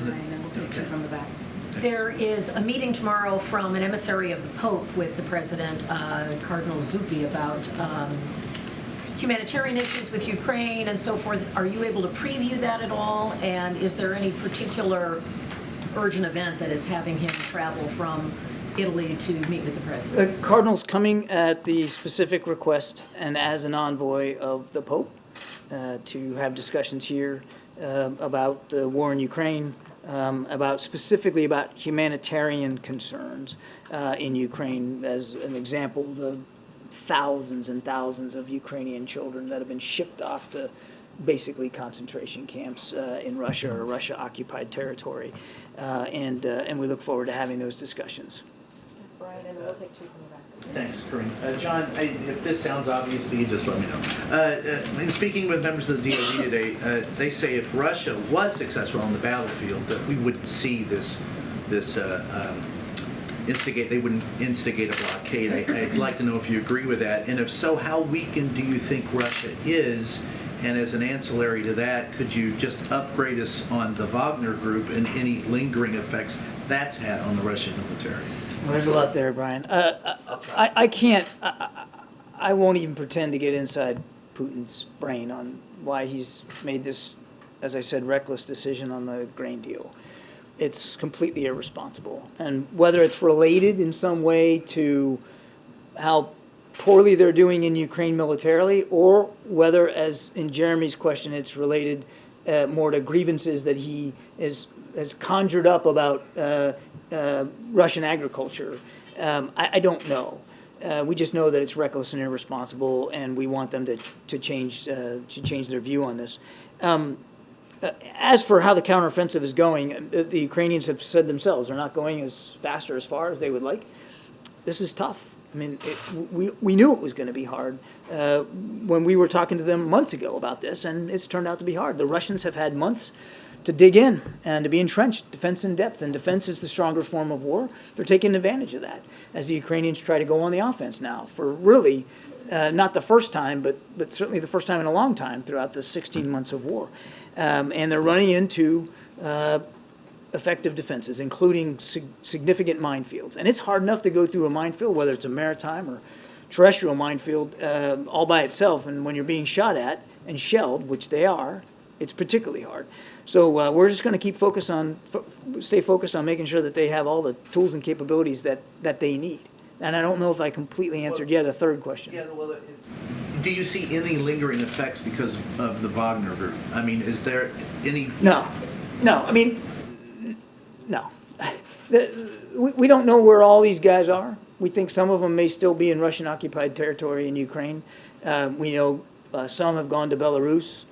And then we'll take two from the back. There is a meeting tomorrow from an emissary of the Pope with the President, Cardinal Zuppi, about humanitarian issues with Ukraine and so forth. Are you able to preview that at all? And is there any particular urgent event that is having him travel from Italy to meet with the President? The Cardinal's coming at the specific request and as an envoy of the Pope to have discussions here about the war in Ukraine, specifically about humanitarian concerns in Ukraine. As an example, the thousands and thousands of Ukrainian children that have been shipped off to basically concentration camps in Russia or Russia-occupied territory, and we look forward to having those discussions. Brian, and we'll take two from the back. Thanks, Karine. John, if this sounds obvious to you, just let me know. In speaking with members of the DoD today, they say if Russia was successful on the battlefield, that we wouldn't see this instigate. They wouldn't instigate a blockade. I'd like to know if you agree with that, and if so, how weakened do you think Russia is? And as an ancillary to that, could you just upgrade us on the Wagner Group and any lingering effects that's had on the Russian military? Well, there's a lot there, Brian. I can't. I won't even pretend to get inside Putin's brain on why he's made this, as I said, reckless decision on the grain deal. It's completely irresponsible. And whether it's related in some way to how poorly they're doing in Ukraine militarily, or whether, as in Jeremy's question, it's related more to grievances that he has conjured up about Russian agriculture, I don't know. We just know that it's reckless and irresponsible, and we want them to change their view on this. As for how the counteroffensive is going, the Ukrainians have said themselves they're not going as fast or as far as they would like. This is tough. I mean, we knew it was going to be hard when we were talking to them months ago about this, and it's turned out to be hard. The Russians have had months to dig in and to be entrenched, defense in depth, and defense is the stronger form of war. They're taking advantage of that as the Ukrainians try to go on the offense now for really not the first time, but certainly the first time in a long time throughout the 16 months of war. And they're running into effective defenses, including significant minefields. And it's hard enough to go through a minefield, whether it's a maritime or terrestrial minefield, all by itself. And when you're being shot at and shelled, which they are, it's particularly hard. So we're just going to keep stay focused on making sure that they have all the tools and capabilities that they need. And I don't know if I completely answered yet a third question. Yeah, well, do you see any lingering effects because of the Wagner Group? I mean, is there any? No. I mean, no. We don't know where all these guys are. We think some of them may still be in Russian-occupied territory in Ukraine. We know some have gone to Belarus.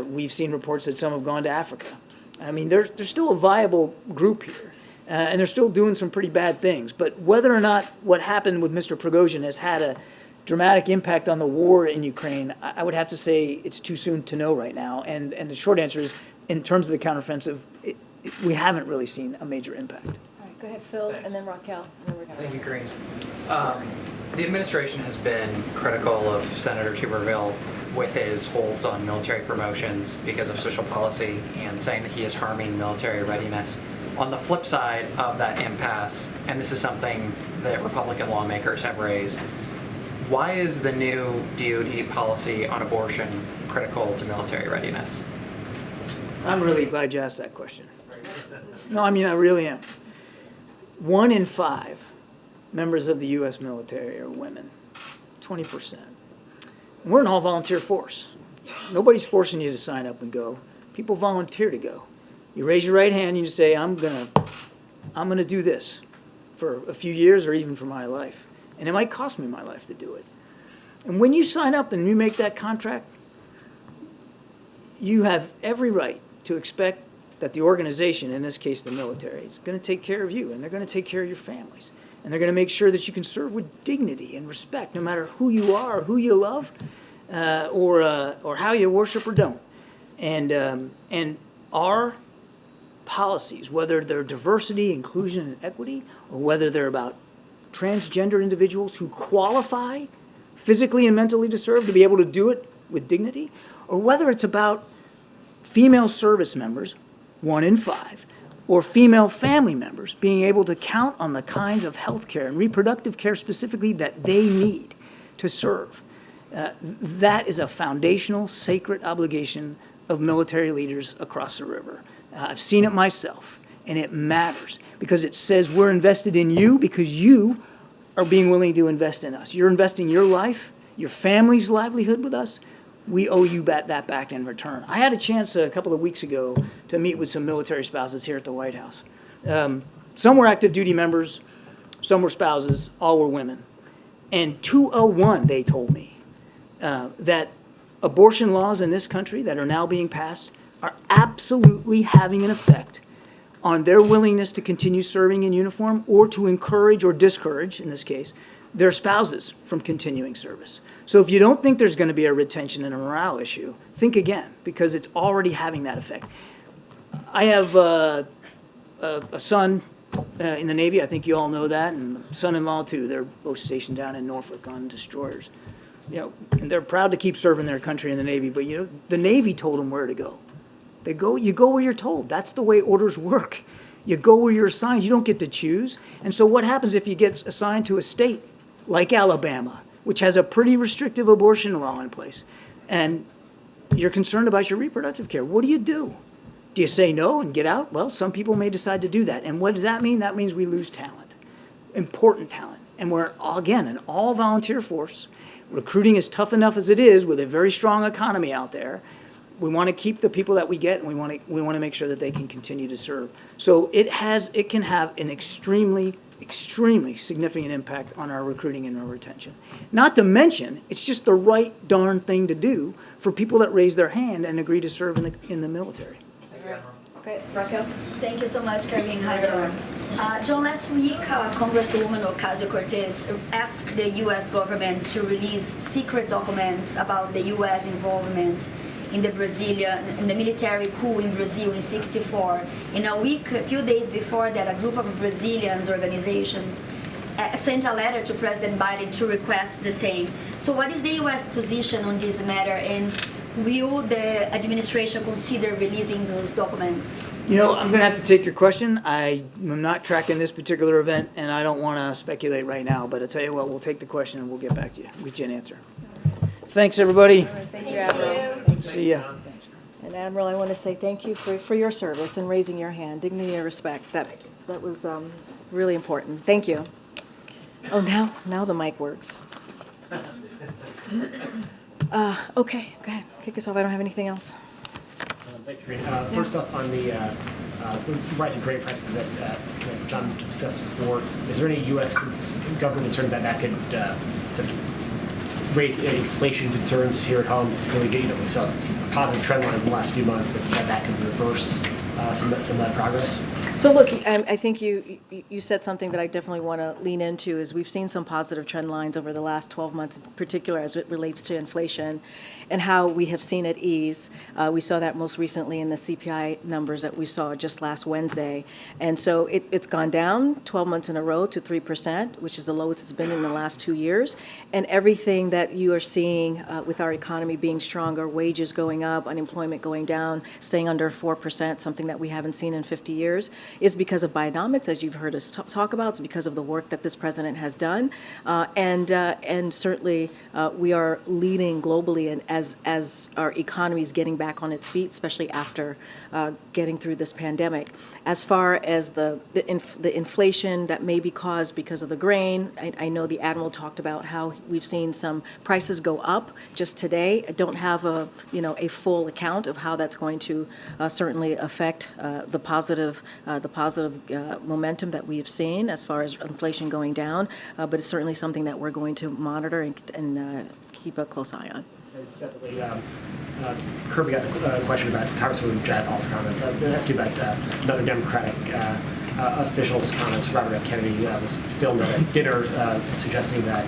We've seen reports that some have gone to Africa. I mean, there's still a viable group here. And they're still doing some pretty bad things. But whether or not what happened with Mr. Prigozhin has had a dramatic impact on the war in Ukraine, I would have to say it's too soon to know right now. And the short answer is, in terms of the counteroffensive, we haven't really seen a major impact. All right, go ahead, Phil, and then Raquel. And then we're gonna Thank you, Karine. The administration has been critical of Senator Tuberville with his holds on military promotions because of social policy and saying that he is harming military readiness. On the flip side of that impasse, and this is something that Republican lawmakers have raised, why is the new DoD policy on abortion critical to military readiness? I'm really glad you asked that question. No, I mean, I really am. 1 in 5 members of the U.S. military are women, 20%. We're an all-volunteer force. Nobody's forcing you to sign up and go. People volunteer to go. You raise your right hand and you say, I'm gonna do this for a few years or even for my life. And it might cost me my life to do it. And when you sign up and you make that contract, you have every right to expect that the organization, in this case the military, is going to take care of you, and they're going to take care of your families. And they're going to make sure that you can serve with dignity and respect, no matter who you are, or who you love, or how you worship or don't. And our policies, whether they're diversity, inclusion, and equity, or whether they're about transgender individuals who qualify physically and mentally to serve, to be able to do it with dignity, or whether it's about female service members, 1 in 5, or female family members being able to count on the kinds of health care and reproductive care specifically that they need to serve. That is a foundational, sacred obligation of military leaders across the river. I've seen it myself, and it matters because it says we're invested in you because you are being willing to invest in us. You're investing your life, your family's livelihood with us. We owe you that back in return. I had a chance a couple of weeks ago to meet with some military spouses here at the White House. Some were active duty members, some were spouses, all were women. And 201, they told me, that abortion laws in this country that are now being passed are absolutely having an effect on their willingness to continue serving in uniform or to encourage or discourage, in this case, their spouses from continuing service. So if you don't think there's going to be a retention and a morale issue, think again, because it's already having that effect. I have a son in the Navy. I think you all know that, and son-in-law too. They're both stationed down in Norfolk on destroyers. You know, and they're proud to keep serving their country in the Navy, but you know, the Navy told them where to go. You go where you're told. That's the way orders work. You go where you're assigned. You don't get to choose. And so what happens if you get assigned to a state like Alabama, which has a pretty restrictive abortion law in place, and you're concerned about your reproductive care? What do? Do you say no and get out? Well, some people may decide to do that. And what does that mean? That means we lose talent, important talent. And we're, again, an all-volunteer force. Recruiting is tough enough as it is with a very strong economy out there. We want to keep the people that we get, and we want to make sure that they can continue to serve. So it can have an extremely significant impact on our recruiting and our retention. Not to mention, it's just the right darn thing to do for people that raise their hand and agree to serve in the military. Okay, Raquel. Thank you so much, Karine. Hi, John. John, last week, Congresswoman Ocasio-Cortez asked the U.S. government to release secret documents about the U.S. involvement in the military coup in Brazil in '64. In a few days before that, a group of Brazilian organizations sent a letter to President Biden to request the same. So what is the U.S. position on this matter, and will the administration consider releasing those documents? You know, I'm going to have to take your question. I am not tracking this particular event, and I don't want to speculate right now. But I'll tell you what, we'll take the question and we'll get back to you. We'll get you an answer. Thanks, everybody. Thank you, Admiral. See ya. And Admiral, I want to say thank you for your service and raising your hand, dignity and respect. That was really important. Thank you. Oh, now the mic works. Okay, go ahead. Kick us off. I don't have anything else. Thanks, Karine. First off, on the rising grain prices that John discussed before, is there any U.S. government concern that could sort of raise inflation concerns here at home? Really, we saw positive trend lines in the last few months, but that could reverse some of that progress. So look, I think you said something that I definitely want to lean into is we've seen some positive trend lines over the last 12 months in particular as it relates to inflation and how we have seen it ease. We saw that most recently in the CPI numbers that we saw just last Wednesday. And so it's gone down 12 months in a row to 3%, which is the lowest it's been in the last 2 years. And everything that you are seeing with our economy being stronger, wages going up, unemployment going down, staying under 4%, something that we haven't seen in 50 years, is because of Bidenomics, as you've heard us talk about. It's because of the work that this president has done. And certainly we are leading globally and as our economy is getting back on its feet, especially after getting through this pandemic. As far as the inflation that may be caused because of the grain, I know the Admiral talked about how we've seen some prices go up just today. I don't have a full account of how that's going to certainly affect the positive momentum that we've seen as far as inflation going down, but it's certainly something that we're going to monitor and keep a close eye on. And separately, Kirby got a question about Congresswoman Jayapal's comments. I'm going to ask you about another Democratic official's comments. Robert F. Kennedy was filmed at a dinner suggesting that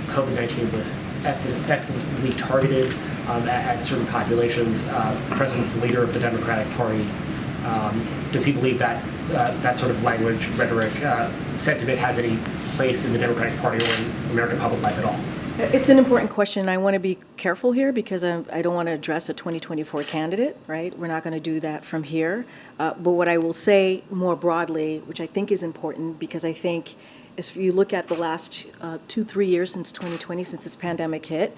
COVID-19 was ethnically targeted at certain populations. The president's the leader of the Democratic Party. Does he believe that that sort of language, rhetoric, sentiment has any place in the Democratic Party or in American public life at all? It's an important question. I want to be careful here because I don't want to address a 2024 candidate, right? We're not going to do that from here. But what I will say more broadly, which I think is important, because I think if you look at the last 2-3 years since 2020, since this pandemic hit,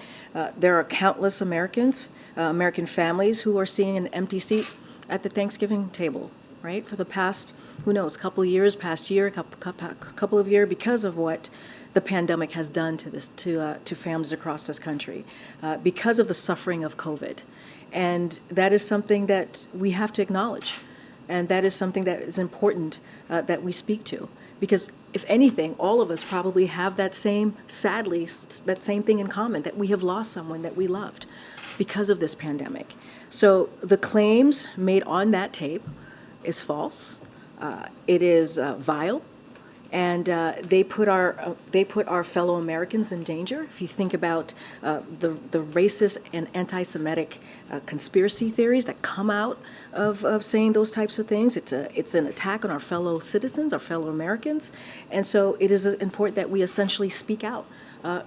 there are countless Americans, American families who are seeing an empty seat at the Thanksgiving table, right? For the past, who knows, couple of years, past year, couple of years, because of what the pandemic has done to families across this country, because of the suffering of COVID. And that is something that we have to acknowledge. And that is something that is important that we speak to. Because if anything, all of us probably have that same, sadly, that same thing in common, that we have lost someone that we loved because of this pandemic. So the claims made on that tape is false. It is vile. And they put our fellow Americans in danger. If you think about the racist and anti-Semitic conspiracy theories that come out of saying those types of things, it's an attack on our fellow citizens, our fellow Americans. And so it is important that we essentially speak out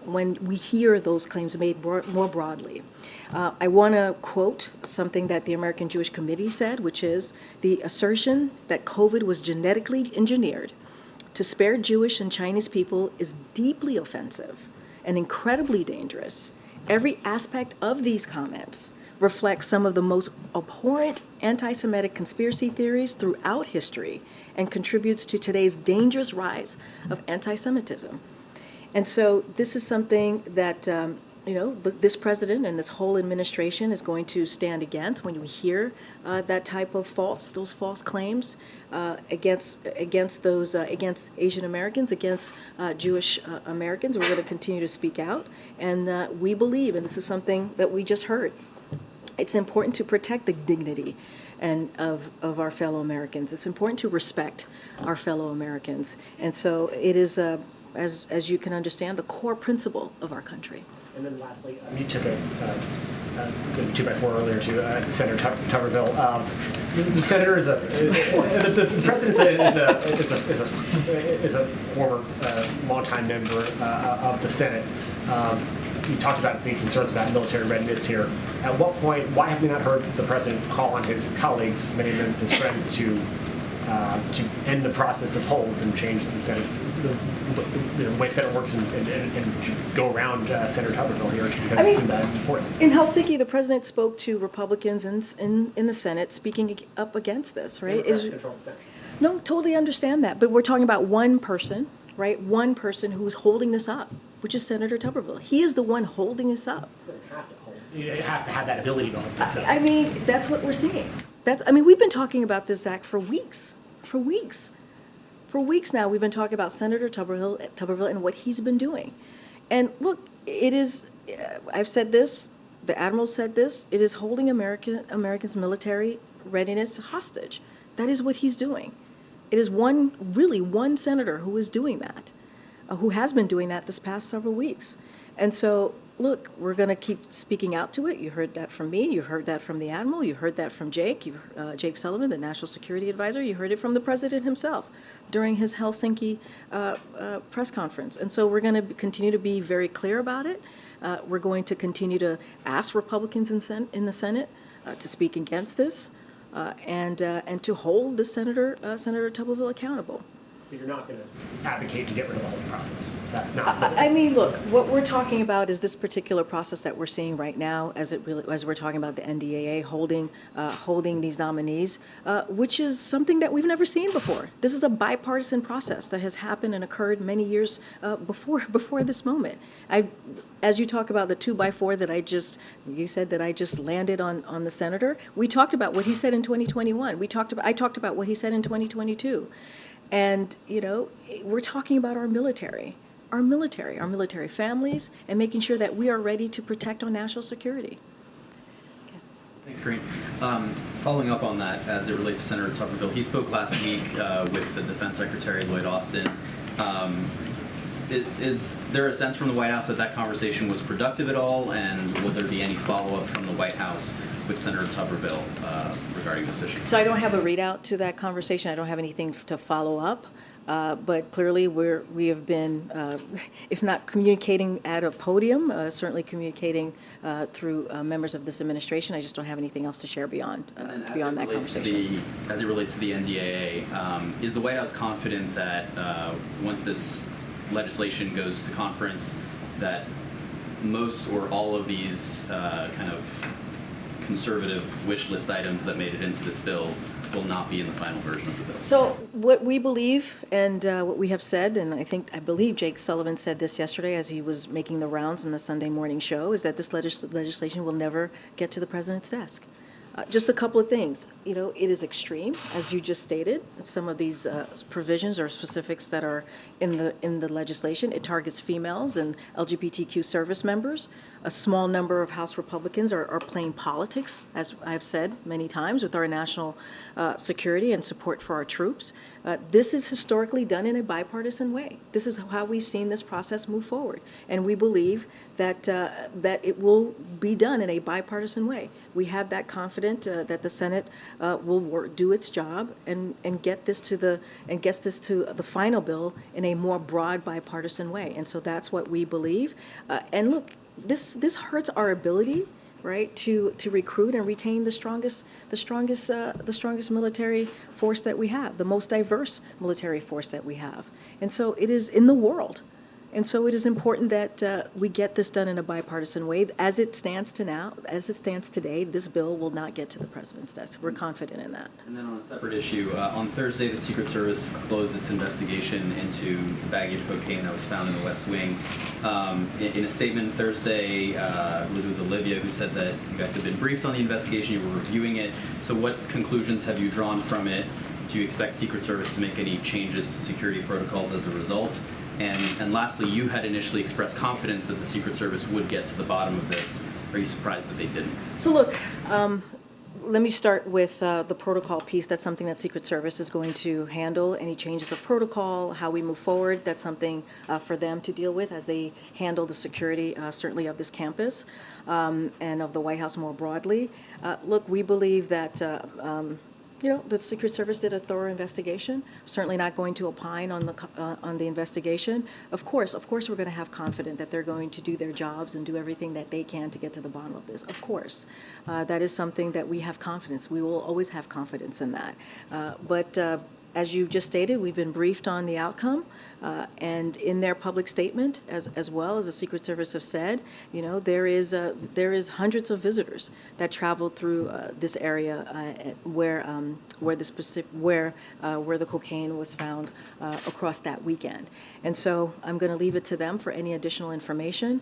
when we hear those claims made more broadly. I want to quote something that the American Jewish Committee said, which is the assertion that COVID was genetically engineered to spare Jewish and Chinese people is deeply offensive and incredibly dangerous. Every aspect of these comments reflects some of the most abhorrent anti-Semitic conspiracy theories throughout history and contributes to today's dangerous rise of anti-Semitism. And so this is something that this president and this whole administration is going to stand against when we hear that type of those false claims against Asian Americans, against Jewish Americans. We're going to continue to speak out, and we believe, and this is something that we just heard, it's important to protect the dignity of our fellow Americans. It's important to respect our fellow Americans, and so it is, as you can understand, the core principle of our country. And then lastly, you took a 2x4 earlier to Senator Tuberville. The senator is the president is a former longtime member of the Senate. you talked about the concerns about military readiness here. At what point, why have we not heard the president call on his colleagues, many of them his friends, to end the process of holds and change the Senate, the way Senate works and go around Senator Tuberville here because it's important. In Helsinki, the president spoke to Republicans in the Senate, speaking up against this, right? No, totally understand that. But we're talking about one person, right? One person who's holding this up, which is Senator Tuberville. He is the one holding this up. You have to have that ability to hold things up. I mean, that's what we're seeing. We've been talking about this, Zach, for weeks. For weeks now, we've been talking about Senator Tuberville and what he's been doing. And look, it is, I've said this, the Admiral said this, it is holding America's military readiness hostage. That is what he's doing. It is one senator who is doing that, who has been doing that this past several weeks. And so, look, we're going to keep speaking out to it. You heard that from me. You heard that from the Admiral. You heard that from Jake. Jake Sullivan, the National Security Advisor. You heard it from the President himself during his Helsinki press conference. And so we're going to continue to be very clear about it. We're going to continue to ask Republicans in the Senate to speak against this and to hold the Senator Tuberville accountable. But you're not going to advocate to get rid of the whole process. That's not. I mean, look, what we're talking about is this particular process that we're seeing right now, as we're talking about the NDAA holding these nominees, which is something that we've never seen before. This is a bipartisan process that has happened and occurred many years before this moment. As you talk about the 2x4 that you said that I just landed on the senator. We talked about what he said in 2021. I talked about what he said in 2022. And, we're talking about our military families, and making sure that we are ready to protect our national security. Okay. Thanks, Karine. Following up on that, as it relates to Senator Tuberville, he spoke last week with the Defense Secretary Lloyd Austin. Is there a sense from the White House that conversation was productive at all, and will there be any follow-up from the White House with Senator Tuberville regarding this issue? So I don't have a readout to that conversation. I don't have anything to follow up. But clearly we have been, if not communicating at a podium, certainly communicating through members of this administration. I just don't have anything else to share beyond that conversation. As it relates to the NDAA, is the White House confident that once this legislation goes to conference, that most or all of these kind of conservative wish list items that made it into this bill will not be in the final version of the bill? So what we believe and what we have said, and I believe Jake Sullivan said this yesterday as he was making the rounds on the Sunday morning show, is that this legislation will never get to the president's desk. Just a couple of things. It is extreme, as you just stated. Some of these provisions or specifics that are in the legislation. It targets females and LGBTQ service members. A small number of House Republicans are playing politics, as I've said many times, with our national security and support for our troops. This is historically done in a bipartisan way. This is how we've seen this process move forward, and we believe that it will be done in a bipartisan way. We have that confidence that the Senate will do its job and get this to the final bill in a more broad bipartisan way. And so that's what we believe. And look, this hurts our ability, right, to recruit and retain the strongest military force that we have, the most diverse military force that we have. And so it is in the world. And so it is important that we get this done in a bipartisan way. As it stands today, this bill will not get to the president's desk. We're confident in that. And then on a separate issue, on Thursday, the Secret Service closed its investigation into the baggie of cocaine that was found in the West Wing. In a statement Thursday, I believe it was Olivia who said that you guys had been briefed on the investigation, you were reviewing it. So what conclusions have you drawn from it? Do you expect Secret Service to make any changes to security protocols as a result? And lastly, you had initially expressed confidence that the Secret Service would get to the bottom of this. Are you surprised that they didn't? So look, let me start with the protocol piece. That's something that Secret Service is going to handle. Any changes of protocol, how we move forward, that's something for them to deal with as they handle the security, certainly of this campus and of the White House more broadly. Look, we believe that You know, the Secret Service did a thorough investigation. Certainly not going to opine on the investigation. Of course, we're going to have confidence that they're going to do their jobs and do everything that they can to get to the bottom of this. Of course, that is something that we have confidence. We will always have confidence in that. But as you've just stated, we've been briefed on the outcome, and in their public statement, as well as the Secret Service have said, you know, there is hundreds of visitors that traveled through this area where the cocaine was found across that weekend. And so I'm going to leave it to them for any additional information,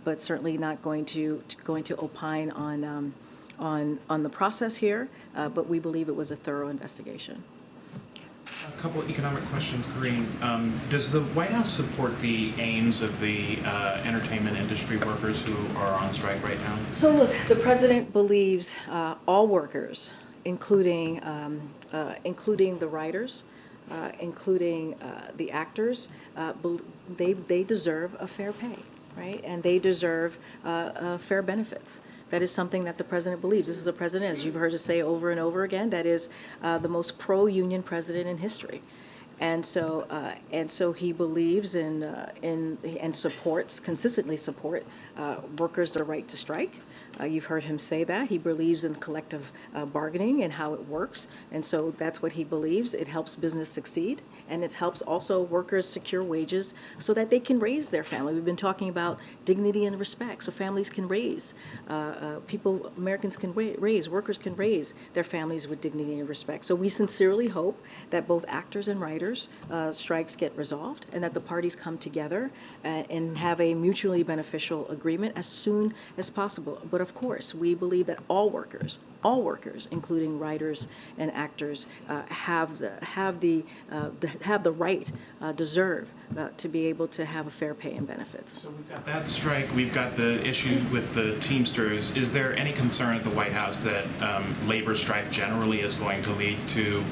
but certainly not going to opine on the process here. But we believe it was a thorough investigation. A couple of economic questions, Karine. Does the White House support the aims of the entertainment industry workers who are on strike right now? So look, the president believes all workers, including the writers, including the actors, they deserve a fair pay, right? And they deserve fair benefits. That is something that the president believes. This is a president, as you've heard us say over and over again, that is the most pro-union president in history. And so he believes in and consistently support workers' their right to strike. You've heard him say that. He believes in collective bargaining and how it works. And so that's what he believes. It helps business succeed, and it helps also workers secure wages so that they can raise their family. We've been talking about dignity and respect, so families can raise, Americans can raise, workers can raise their families with dignity and respect. So we sincerely hope that both actors and writers strikes get resolved, and that the parties come together and have a mutually beneficial agreement as soon as possible. But of course, we believe that all workers, including writers and actors, have the right, deserve to be able to have a fair pay and benefits. So we've got that strike, we've got the issue with the Teamsters. Is there any concern at the White House that labor strife generally is going to lead to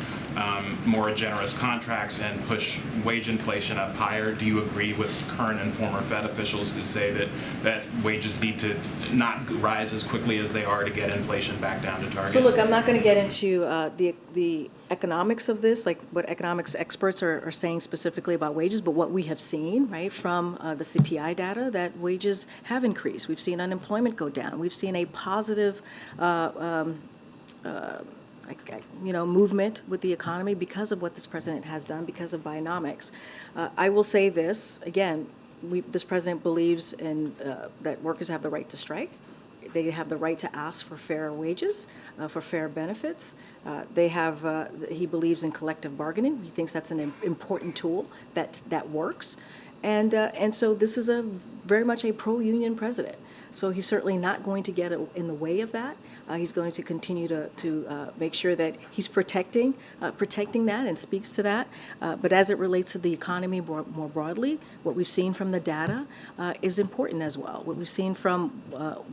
more generous contracts and push wage inflation up higher? Do you agree with current and former Fed officials who say that wages need to not rise as quickly as they are to get inflation back down to target? So look, I'm not going to get into the economics of this, like what economics experts are saying specifically about wages, but what we have seen, right, from the CPI data, that wages have increased. We've seen unemployment go down. We've seen a positive movement with the economy because of what this president has done, because of Bionomics. I will say this, again, this president believes in that workers have the right to strike. They have the right to ask for fair wages, for fair benefits. He believes in collective bargaining. He thinks that's an important tool that works. And so this is very much a pro-union president. So he's certainly not going to get in the way of that. He's going to continue to make sure that he's protecting that and speaks to that. But as it relates to the economy more broadly, what we've seen from the data is important as well. What we've seen from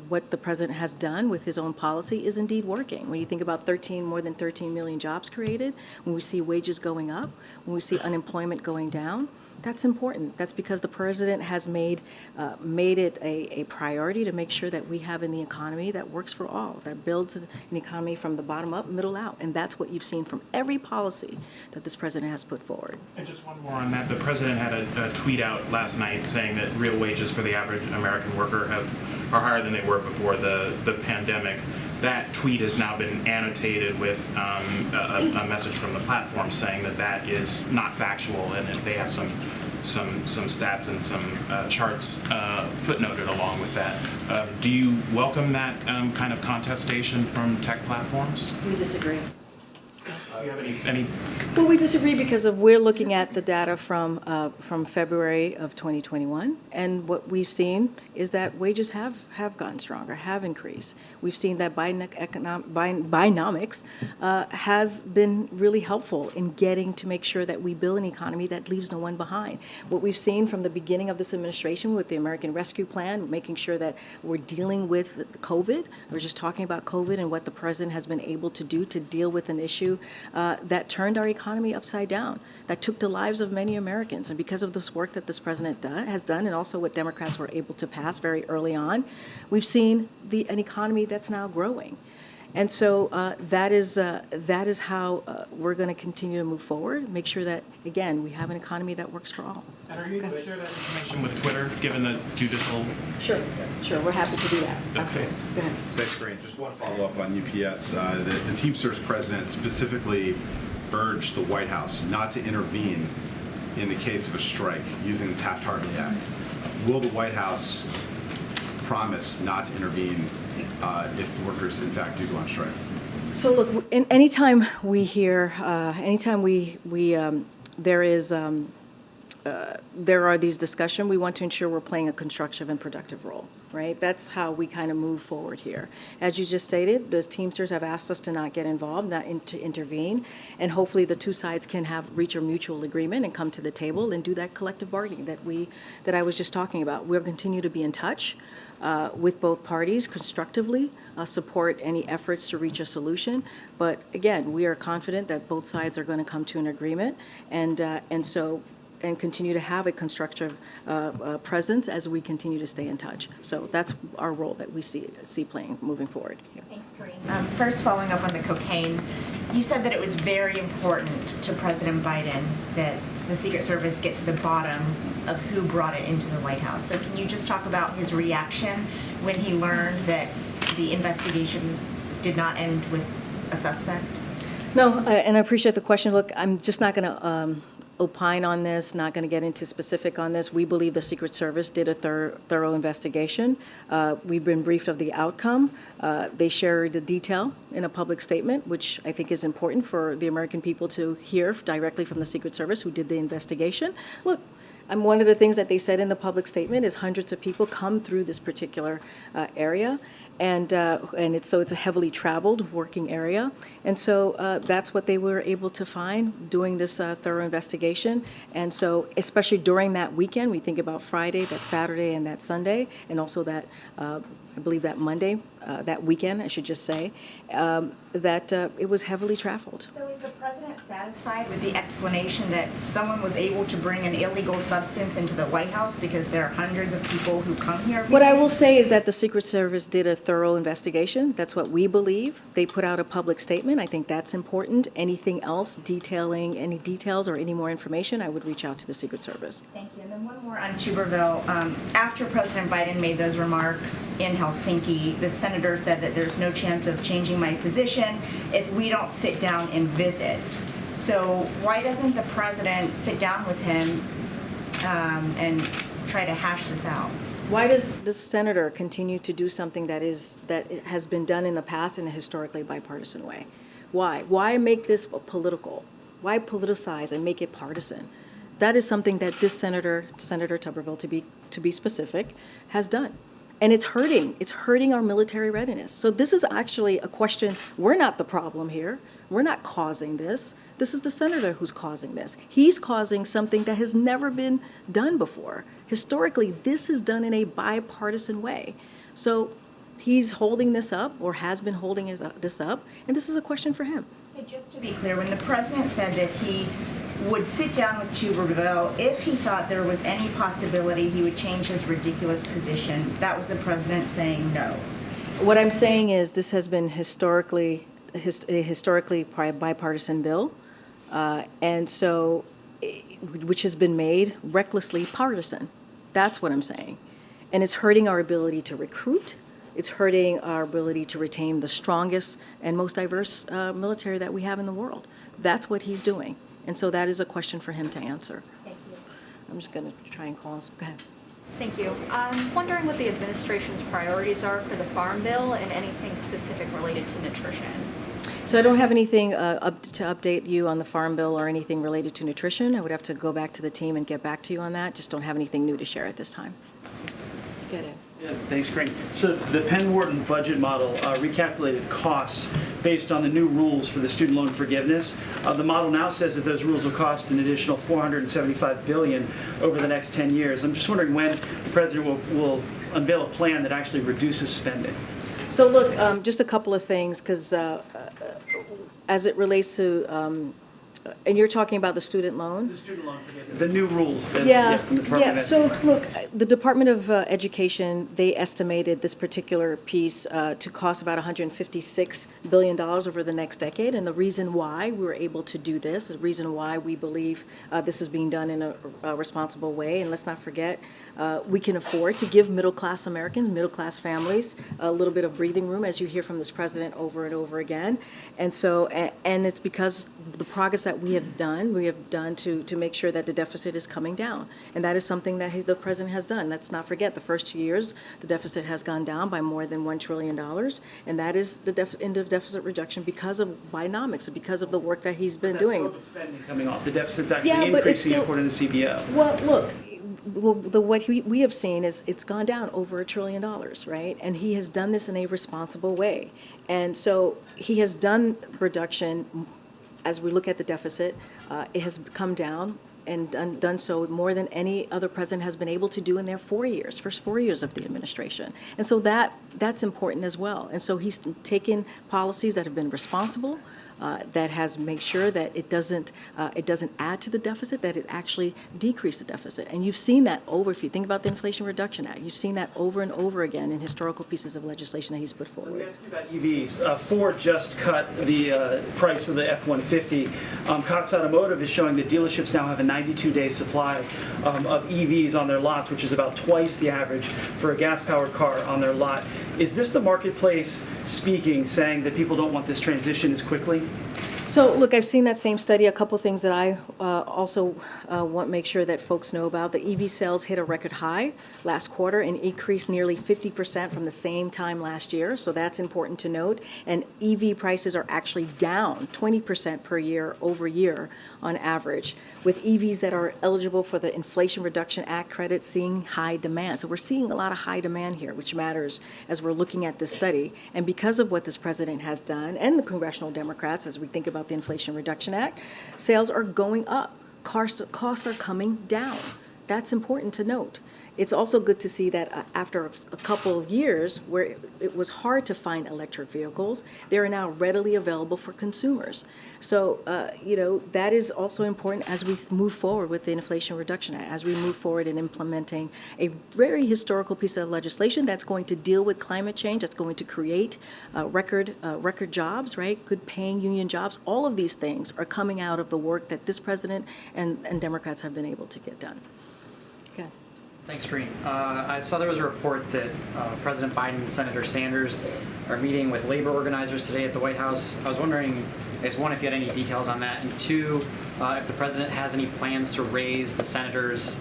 what the president has done with his own policy is indeed working. When you think about more than 13 million jobs created, when we see wages going up, when we see unemployment going down, that's important. That's because the president has made it a priority to make sure that we have an economy that works for all, that builds an economy from the bottom up, middle out. And that's what you've seen from every policy that this president has put forward. And just one more on that. The president had a tweet out last night saying that real wages for the average American worker are higher than they were before the pandemic. That tweet has now been annotated with a message from the platform saying that is not factual, and that they have some stats and some charts footnoted along with that. Do you welcome that kind of contestation from tech platforms? We disagree. Do you have any? Well, we disagree because we're looking at the data from February of 2021, and what we've seen is that wages have gotten stronger, have increased. We've seen that Bionomics has been really helpful in getting to make sure that we build an economy that leaves no one behind. What we've seen from the beginning of this administration with the American Rescue Plan, making sure that we're dealing with COVID. We're just talking about COVID and what the president has been able to do to deal with an issue that turned our economy upside down, that took the lives of many Americans. And because of this work that this president has done, and also what Democrats were able to pass very early on, we've seen an economy that's now growing. And so that is how we're going to continue to move forward, make sure that, again, we have an economy that works for all. And are you able to share that information with Twitter, given the judicial? Sure, we're happy to do that. Okay. Go ahead. Thanks, Karine. Just one follow-up on UPS. The Teamsters president specifically urged the White House not to intervene in the case of a strike using the Taft-Hartley Act. Will the White House promise not to intervene if workers, in fact, do go on strike? So look, anytime we hear, there are these discussions, we want to ensure we're playing a constructive and productive role, right? That's how we kind of move forward here. As you just stated, the Teamsters have asked us to not get involved, to intervene, and hopefully the two sides can reach a mutual agreement and come to the table and do that collective bargaining that I was just talking about. We'll continue to be in touch with both parties constructively, support any efforts to reach a solution. But again, we are confident that both sides are going to come to an agreement, and continue to have a constructive presence as we continue to stay in touch. So that's our role that we see playing moving forward. Yeah. Thanks, Karine. First, following up on the cocaine, you said that it was very important to President Biden that the Secret Service get to the bottom of who brought it into the White House. So can you just talk about his reaction when he learned that the investigation did not end with a suspect? No, and I appreciate the question. Look, I'm just not going to opine on this, not going to get into specific on this. We believe the Secret Service did a thorough investigation. We've been briefed of the outcome. They shared the detail in a public statement, which I think is important for the American people to hear directly from the Secret Service who did the investigation. Look, one of the things that they said in the public statement is hundreds of people come through this particular area, and it's a heavily traveled working area, and so that's what they were able to find doing this thorough investigation. And so, especially during that weekend, we think about Friday, that Saturday, and that Sunday, and also that I believe that Monday, that weekend, I should just say, that it was heavily traveled. So is the president satisfied with the explanation that someone was able to bring an illegal substance into the White House because there are hundreds of people who come here? What I will say is that the Secret Service did a thorough investigation. That's what we believe. They put out a public statement. I think that's important. Anything else detailing any details or any more information, I would reach out to the Secret Service. Thank you. And then one more on Tuberville. After President Biden made those remarks in Helsinki, the senator said that there's no chance of changing my position if we don't sit down and visit. So why doesn't the president sit down with him and try to hash this out? Why does the senator continue to do something that has been done in the past in a historically bipartisan way? Why? Why make this political? Why politicize and make it partisan? That is something that this Senator Tuberville, to be specific, has done. And it's hurting our military readiness. So this is actually a question, we're not the problem here. We're not causing this. This is the senator who's causing this. He's causing something that has never been done before. Historically, this is done in a bipartisan way. So he's holding this up, or has been holding this up, and this is a question for him. So just to be clear, when the president said that he would sit down with Tuberville if he thought there was any possibility he would change his ridiculous position, that was the president saying no. What I'm saying is this has been historically bipartisan bill, and so which has been made recklessly partisan. That's what I'm saying, and it's hurting our ability to recruit. It's hurting our ability to retain the strongest and most diverse military that we have in the world. That's what he's doing. And so that is a question for him to answer. Thank you. I'm just going to try and call him. Go ahead. Thank you. I'm wondering what the administration's priorities are for the Farm Bill and anything specific related to nutrition. So I don't have anything to update you on the Farm Bill or anything related to nutrition. I would have to go back to the team and get back to you on that. Just don't have anything new to share at this time. Get it. Yeah, thanks, Karine. So the Penn Wharton budget model recalculated costs based on the new rules for the student loan forgiveness. The model now says that those rules will cost an additional $475 billion over the next 10 years. I'm just wondering when the president will unveil a plan that actually reduces spending. So look, just a couple of things, because as it relates to And you're talking about the student loan? The student loan forgiveness, the new rules that, Yeah, from the Department yeah. of So look, the Department of Education, they estimated this particular piece to cost about $156 billion over the next decade. And the reason why we were able to do this, the reason why we believe this is being done in a responsible way, and let's not forget, we can afford to give middle-class Americans, middle-class families, a little bit of breathing room, as you hear from this president over and over again. And so, and it's because the progress that we have done to make sure that the deficit is coming down. And that is something that the president has done. Let's not forget, the first 2 years, the deficit has gone down by more than $1 trillion. And that is the end of deficit reduction because of Bidenomics, because of the work that he's been doing. COVID spending coming off. The deficit's actually Yeah, but it's increasing still, according to the CBO. well, look, what we have seen is it's gone down over $1 trillion, right? And he has done this in a responsible way. And so he has done reduction. As we look at the deficit, it has come down and done so more than any other president has been able to do in their first 4 years of the administration. And so that's important as well. And so he's taken policies that have been responsible, that has made sure that it doesn't add to the deficit, that it actually decreases the deficit. And you've seen that if you think about the Inflation Reduction Act, you've seen that over and over again in historical pieces of legislation that he's put forward. Let me ask you about EVs. Ford just cut the price of the F-150. Cox Automotive is showing that dealerships now have a 92-day supply of EVs on their lots, which is about twice the average for a gas-powered car on their lot. Is this the marketplace speaking, saying that people don't want this transition as quickly? So look, I've seen that same study. A couple things that I also want to make sure that folks know about. The EV sales hit a record high last quarter and increased nearly 50% from the same time last year. So that's important to note. And EV prices are actually down 20% per year over year on average, with EVs that are eligible for the Inflation Reduction Act credit seeing high demand. So we're seeing a lot of high demand here, which matters as we're looking at this study. And because of what this president has done and the congressional Democrats, as we think about the Inflation Reduction Act, sales are going up. Costs are coming down. That's important to note. It's also good to see that after a couple of years where it was hard to find electric vehicles, they are now readily available for consumers. So, that is also important as we move forward with the Inflation Reduction Act, as we move forward in implementing a very historical piece of legislation that's going to deal with climate change, that's going to create record jobs, right? Good paying union jobs. All of these things are coming out of the work that this president and Democrats have been able to get done. Okay. Thanks, Karine. I saw there was a report that President Biden and Senator Sanders are meeting with labor organizers today at the White House. I was wondering, one, if you had any details on that, and two, if the president has any plans to raise the senators'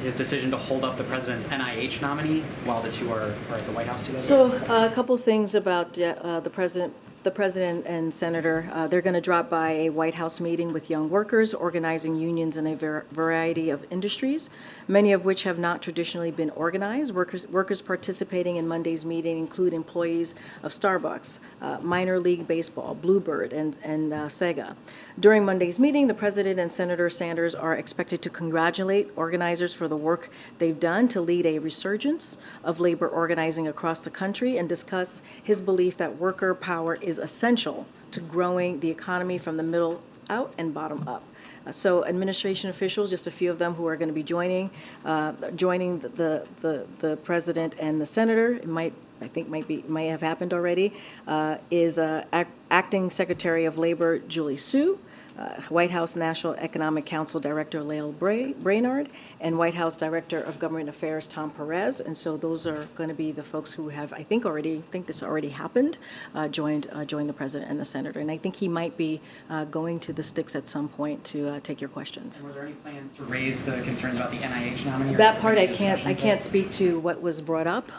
his decision to hold up the president's NIH nominee while the two are at the White House together. So a couple things about the president and senator. They're going to drop by a White House meeting with young workers, organizing unions in a variety of industries, many of which have not traditionally been organized. Workers participating in Monday's meeting include employees of Starbucks, Minor League Baseball, Bluebird, and Sega. During Monday's meeting, the president and Senator Sanders are expected to congratulate organizers for the work they've done to lead a resurgence of labor organizing across the country and discuss his belief that worker power is essential to growing the economy from the middle out and bottom up. So administration officials, just a few of them who are going to be joining the president and the senator, it might have happened already, is Acting Secretary of Labor Julie Su, White House National Economic Council Director Lael Brainard, and White House Director of Government Affairs Tom Perez. And so those are going to be the folks who have, I think this already happened, joined the president and the senator. And I think he might be going to the sticks at some point to take your questions. And were there any plans to raise the concerns about the NIH nominee? That part I can't speak to what was brought up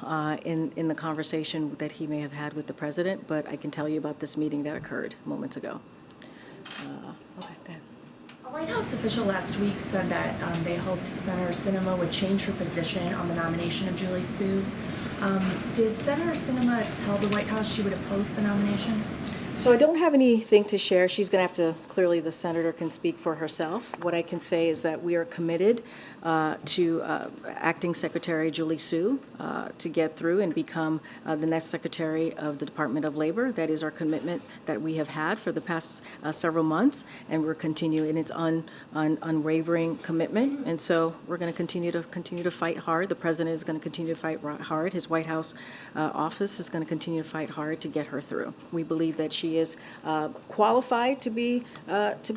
in the conversation that he may have had with the president, but I can tell you about this meeting that occurred moments ago. Okay, go ahead. A White House official last week said that they hoped Senator Sinema would change her position on the nomination of Julie Su. Did Senator Sinema tell the White House she would oppose the nomination? So I don't have anything to share. She's going to have to clearly the senator can speak for herself. What I can say is that we are committed to Acting Secretary Julie Su to get through and become the next Secretary of the Department of Labor. That is our commitment that we have had for the past several months, and we're continuing. It's unwavering commitment, and so we're going to continue to fight hard. The president is going to continue to fight hard. His White House office is going to continue to fight hard to get her through. We believe that she is qualified to be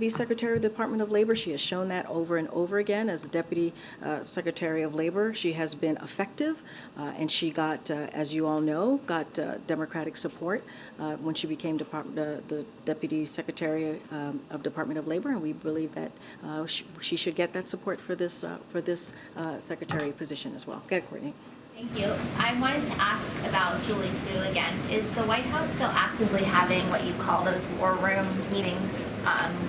Secretary of the Department of Labor. She has shown that over and over again as a Deputy Secretary of Labor. She has been effective, and she got, as you all know, got Democratic support when she became the Deputy Secretary of Department of Labor, and we believe that she should get that support for this secretary position as well. Go ahead, Courtney. Thank you. I wanted to ask about Julie Su again. Is the White House still actively having what you call those war room meetings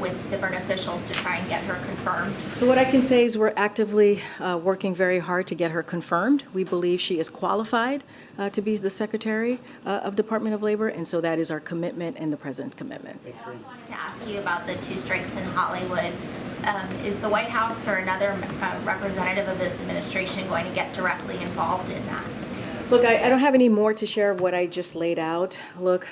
with different officials to try and get her confirmed? So what I can say is we're actively working very hard to get her confirmed. We believe she is qualified to be the Secretary of Department of Labor, and so that is our commitment and the President's commitment. I also wanted to ask you about the 2 strikes in Hollywood. Is the White House or another representative of this administration going to get directly involved in that? Look, I don't have any more to share of what I just laid out. Look,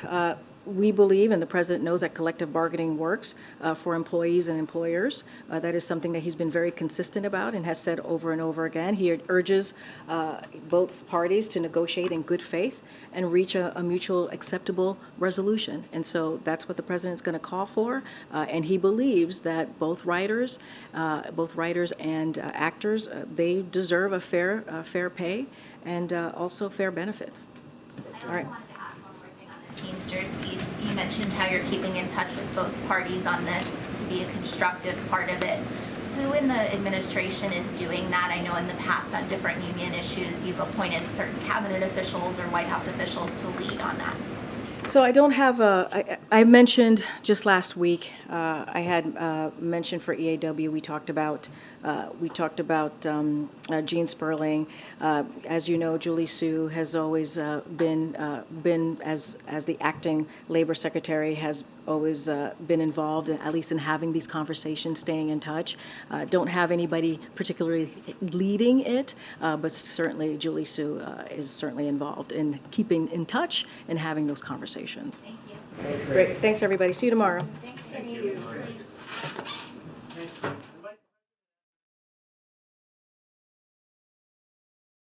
we believe, and the President knows, that collective bargaining works for employees and employers. That is something that he's been very consistent about and has said over and over again. He urges both parties to negotiate in good faith and reach a mutual acceptable resolution. And so that's what the President's going to call for. And he believes that both writers and actors, they deserve a fair pay and also fair benefits. All right. Teamsters piece, you mentioned how you're keeping in touch with both parties on this to be a constructive part of it. Who in the administration is doing that? I know in the past on different union issues you've appointed certain cabinet officials or White House officials to lead on that. So I don't have I mentioned just last week, I had mentioned for EAW, we talked about Gene Sperling. As you know, Julie Su has always been as the acting labor secretary, has always been involved, at least in having these conversations, staying in touch. Don't have anybody particularly leading it, but certainly Julie Su is certainly involved in keeping in touch and having those conversations. Thank you. Great. Thanks, everybody. See you tomorrow. Thank you.